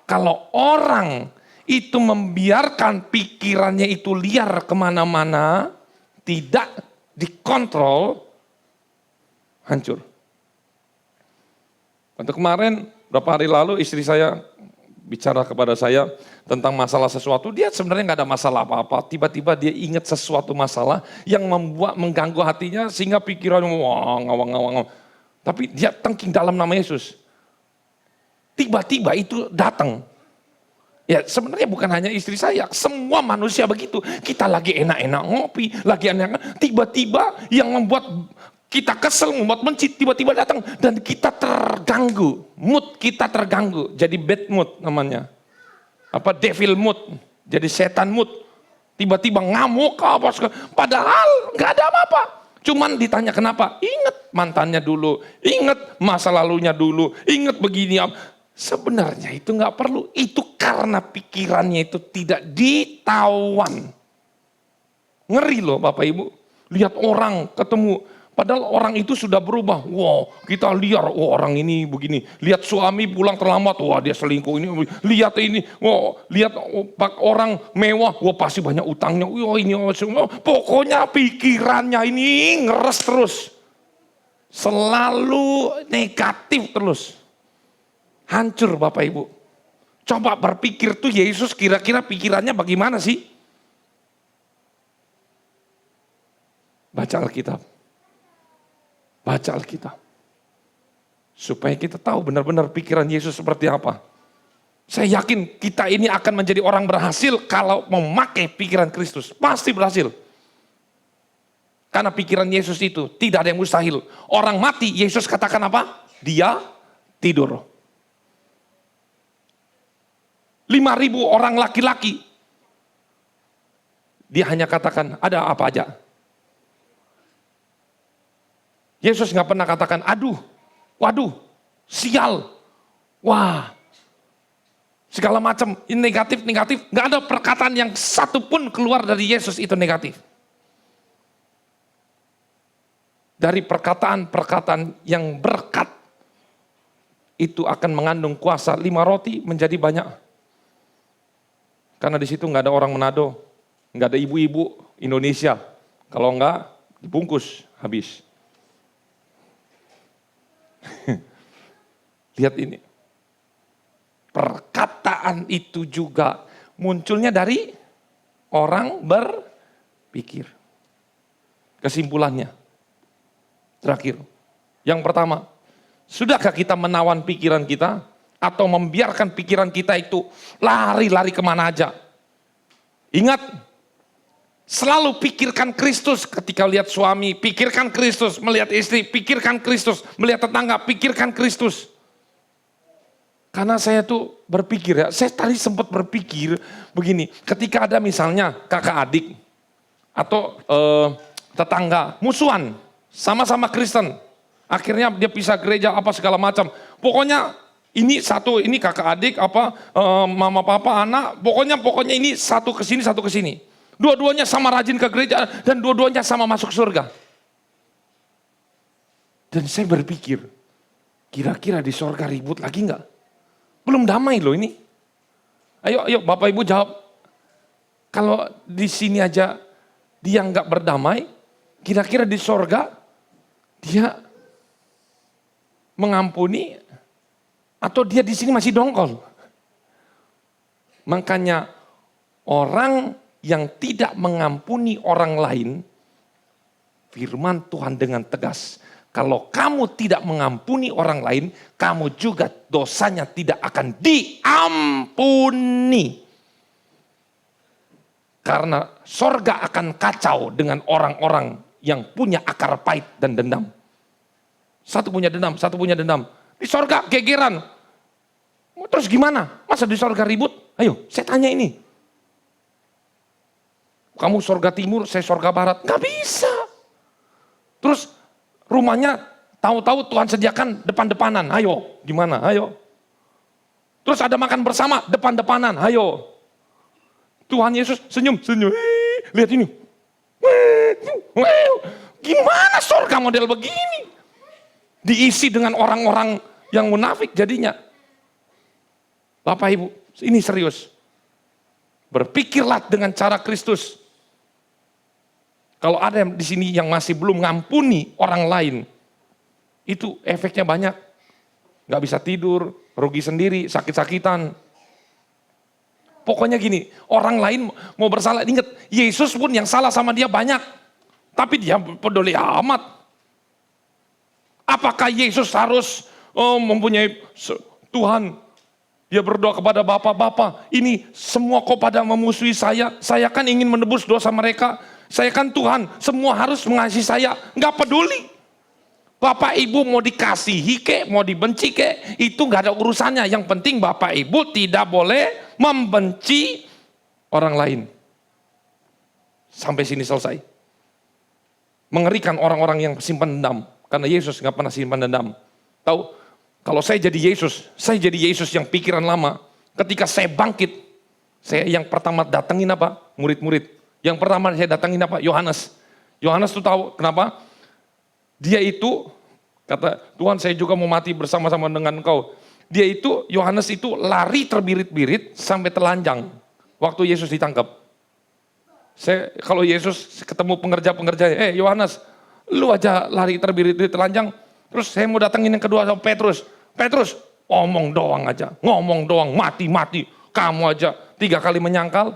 Kalau orang itu membiarkan pikirannya itu liar kemana-mana, tidak dikontrol, hancur. Untuk kemarin, beberapa hari lalu istri saya bicara kepada saya tentang masalah sesuatu. Dia sebenarnya nggak ada masalah apa-apa. Tiba-tiba dia ingat sesuatu masalah yang mengganggu hatinya sehingga pikirannya ngawang. Tapi dia tengking dalam nama Yesus. Tiba-tiba itu datang. Ya sebenarnya bukan hanya istri saya, semua manusia begitu. Kita lagi enak-enak ngopi, lagi enak-enak. Tiba-tiba yang membuat kita kesel, membuat benci, tiba-tiba datang. Dan kita terganggu, mood kita terganggu. Jadi bad mood namanya. Apa devil mood, jadi setan mood. Tiba-tiba ngamuk, padahal gak ada apa-apa. Cuman ditanya kenapa, ingat mantannya dulu, ingat masa lalunya dulu, ingat begini. Sebenarnya itu nggak perlu. Itu karena pikirannya itu tidak ditawan. Ngeri loh Bapak Ibu. Lihat orang ketemu. Padahal orang itu sudah berubah. Wow, kita liar. Oh, orang ini begini. Lihat suami pulang terlambat. Wah, dia selingkuh ini. Lihat ini. Wow, lihat orang mewah. Wah, pasti banyak utangnya. Wah, ini semua. Pokoknya pikirannya ini ngeres terus. Selalu negatif terus. Hancur Bapak Ibu. Coba berpikir tuh Yesus kira-kira pikirannya bagaimana sih? Baca Alkitab. Baca Alkitab. Supaya kita tahu benar-benar pikiran Yesus seperti apa. Saya yakin kita ini akan menjadi orang berhasil kalau memakai pikiran Kristus. Pasti berhasil. Karena pikiran Yesus itu tidak ada yang mustahil. Orang mati, Yesus katakan apa? Dia tidur. 5.000 orang laki-laki. Dia hanya katakan, ada apa aja? Yesus nggak pernah katakan, aduh, waduh, sial, wah, segala macam, ini negatif. Nggak ada perkataan yang satu pun keluar dari Yesus itu negatif. Dari perkataan-perkataan yang berkat, itu akan mengandung kuasa 5 roti menjadi banyak. Karena di situ nggak ada orang Manado, nggak ada ibu-ibu Indonesia. Kalau nggak, dibungkus, habis. Lihat ini. Perkataan itu juga munculnya dari orang berpikir. Kesimpulannya. Terakhir. Yang pertama, sudahkah kita menawan pikiran kita atau membiarkan pikiran kita itu lari-lari kemana aja? Ingat, selalu pikirkan Kristus ketika lihat suami, pikirkan Kristus, melihat istri, pikirkan Kristus, melihat tetangga, pikirkan Kristus. Karena saya tuh berpikir ya, saya tadi sempat berpikir begini, ketika ada misalnya kakak adik atau tetangga musuhan, sama-sama Kristen, akhirnya dia pisah gereja apa segala macam. Pokoknya ini satu, ini kakak adik mama papa anak, pokoknya ini satu ke sini. Dua-duanya sama rajin ke gereja dan dua-duanya sama masuk surga. Dan saya berpikir, kira-kira di surga ribut lagi enggak? Belum damai loh ini. Ayo Bapak Ibu jawab. Kalau di sini aja dia enggak berdamai, kira-kira di surga dia mengampuni atau dia di sini masih dongkol? Makanya orang yang tidak mengampuni orang lain, firman Tuhan dengan tegas, kalau kamu tidak mengampuni orang lain, kamu juga dosanya tidak akan diampuni. Karena sorga akan kacau dengan orang-orang yang punya akar pahit dan dendam. Satu punya dendam. Di sorga gegeran. Terus gimana? Masa di sorga ribut? Ayo, saya tanya ini. Kamu surga timur, saya surga barat. Gak bisa. Terus rumahnya tahu-tahu Tuhan sediakan depan-depanan. Ayo, gimana? Ayo. Terus ada makan bersama, depan-depanan. Ayo. Tuhan Yesus senyum. Lihat ini. Gimana surga model begini? Diisi dengan orang-orang yang munafik jadinya. Bapak Ibu, ini serius. Berpikirlah dengan cara Kristus. Kalau ada yang di sini yang masih belum ngampuni orang lain, itu efeknya banyak. Gak bisa tidur, rugi sendiri, sakit-sakitan. Pokoknya gini, orang lain mau bersalah, ingat Yesus pun yang salah sama dia banyak. Tapi dia peduli amat. Apakah Yesus harus mempunyai Tuhan? Dia berdoa kepada Bapa, ini semua kok pada memusuhi saya kan ingin menebus dosa mereka. Saya kan Tuhan, semua harus mengasihi saya. Enggak peduli. Bapak Ibu mau dikasihi kek, mau dibenci kek, itu enggak ada urusannya. Yang penting Bapak Ibu tidak boleh membenci orang lain. Sampai sini selesai. Mengerikan orang-orang yang simpan dendam. Karena Yesus enggak pernah simpan dendam. Tahu, Kalau saya jadi Yesus yang pikiran lama. Ketika saya bangkit, saya yang pertama datengin apa? Murid-murid. Yang pertama saya datengin apa? Yohanes. Yohanes tuh tahu kenapa? Dia itu, kata Tuhan saya juga mau mati bersama-sama dengan engkau. Dia itu, Yohanes itu lari terbirit-birit sampai telanjang. Waktu Yesus ditangkap. Kalau Yesus ketemu pengerja-pengerja, Yohanes, lu aja lari terbirit-birit telanjang. Terus saya mau datengin yang kedua sama Petrus. Petrus, ngomong doang aja, mati-mati. Kamu aja 3 kali menyangkal.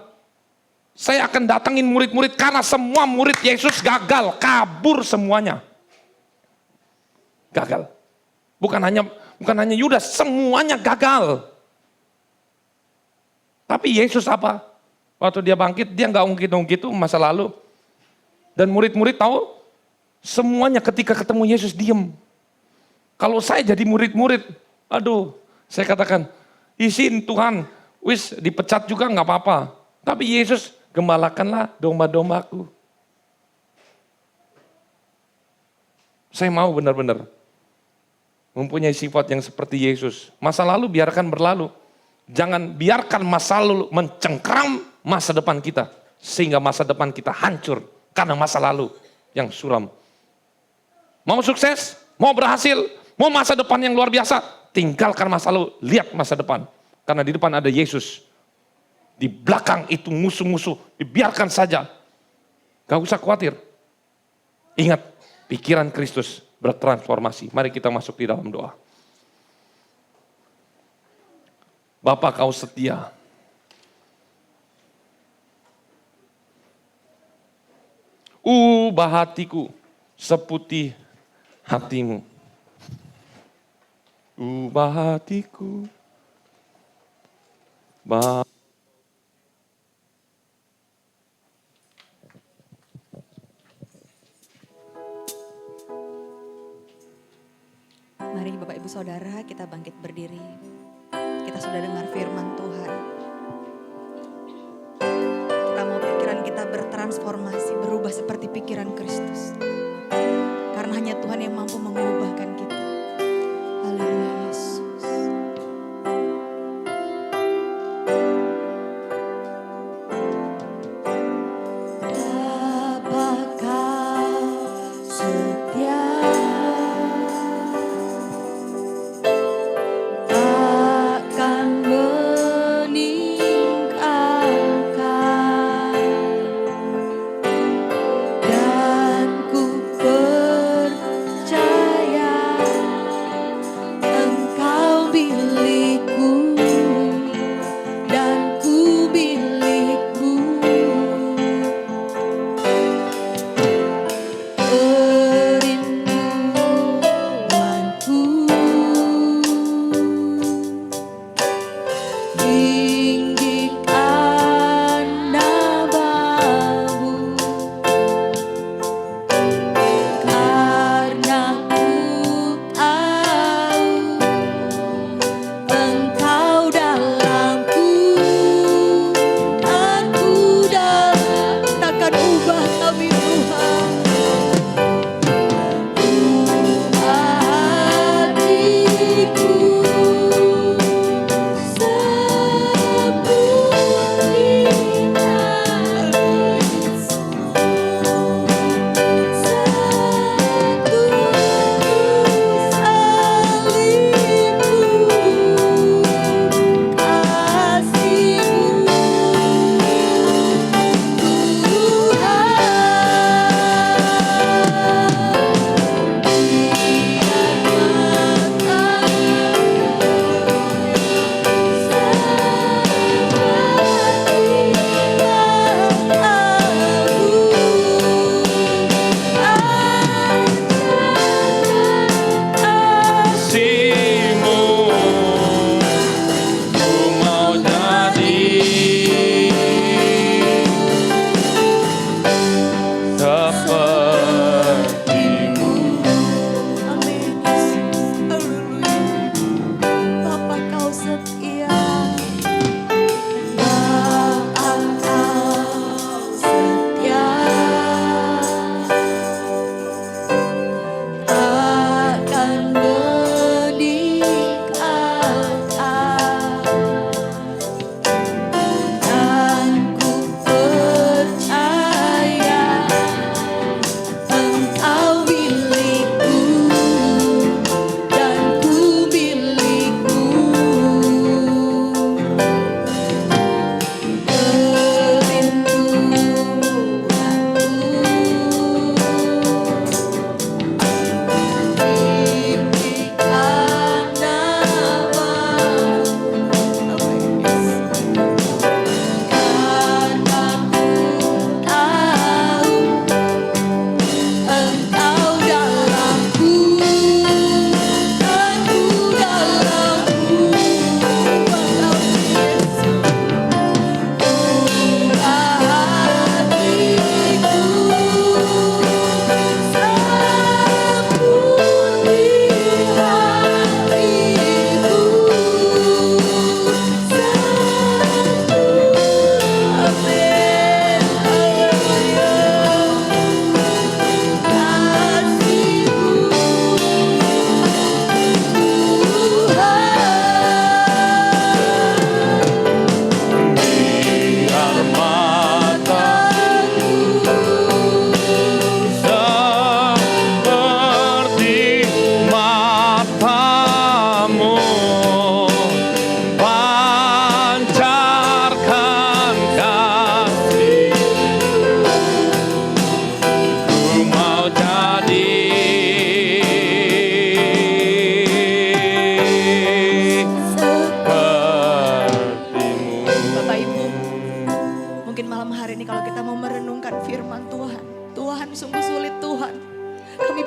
Saya akan datengin murid-murid karena semua murid Yesus gagal, kabur semuanya. Gagal. Bukan hanya Yudas, semuanya gagal. Tapi Yesus apa? Waktu dia bangkit, dia nggak ungkit-ungkit itu masa lalu. Dan murid-murid tahu, semuanya ketika ketemu Yesus diem. Kalau saya jadi murid-murid, aduh, saya katakan, izin Tuhan, wis dipecat juga nggak apa-apa. Tapi Yesus, gembalakanlah domba-dombaku. Saya mau benar-benar mempunyai sifat yang seperti Yesus. Masa lalu biarkan berlalu. Jangan biarkan masa lalu mencengkram masa depan kita. Sehingga masa depan kita hancur karena masa lalu yang suram. Mau sukses, mau berhasil, mau masa depan yang luar biasa, tinggalkan masa lalu, lihat masa depan. Karena di depan ada Yesus. Di belakang itu musuh-musuh, dibiarkan saja. Gak usah khawatir. Ingat, pikiran Kristus bertransformasi. Mari kita masuk di dalam doa. Bapa kau setia. Ubah hatiku seputih hatimu. Ubah hatiku. Mari Bapak Ibu Saudara kita bangkit berdiri. Kita sudah dengar firman Tuhan. Kita mau pikiran kita bertransformasi, berubah seperti pikiran Kristus. Karena hanya Tuhan yang mampu mengubahkan kita. Haleluya Yesus. Dan ku percaya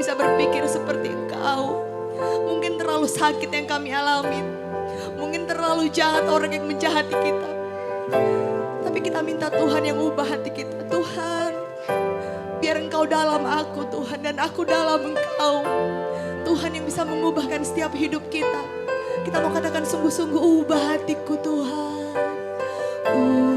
bisa berpikir seperti Engkau. Mungkin terlalu sakit yang kami alami. Mungkin terlalu jahat orang yang menjahati kita. Tapi kita minta Tuhan yang ubah hati kita. Tuhan, biar Engkau dalam aku Tuhan dan aku dalam Engkau. Tuhan yang bisa mengubahkan setiap hidup kita. Kita mau katakan sungguh-sungguh, ubah hatiku Tuhan.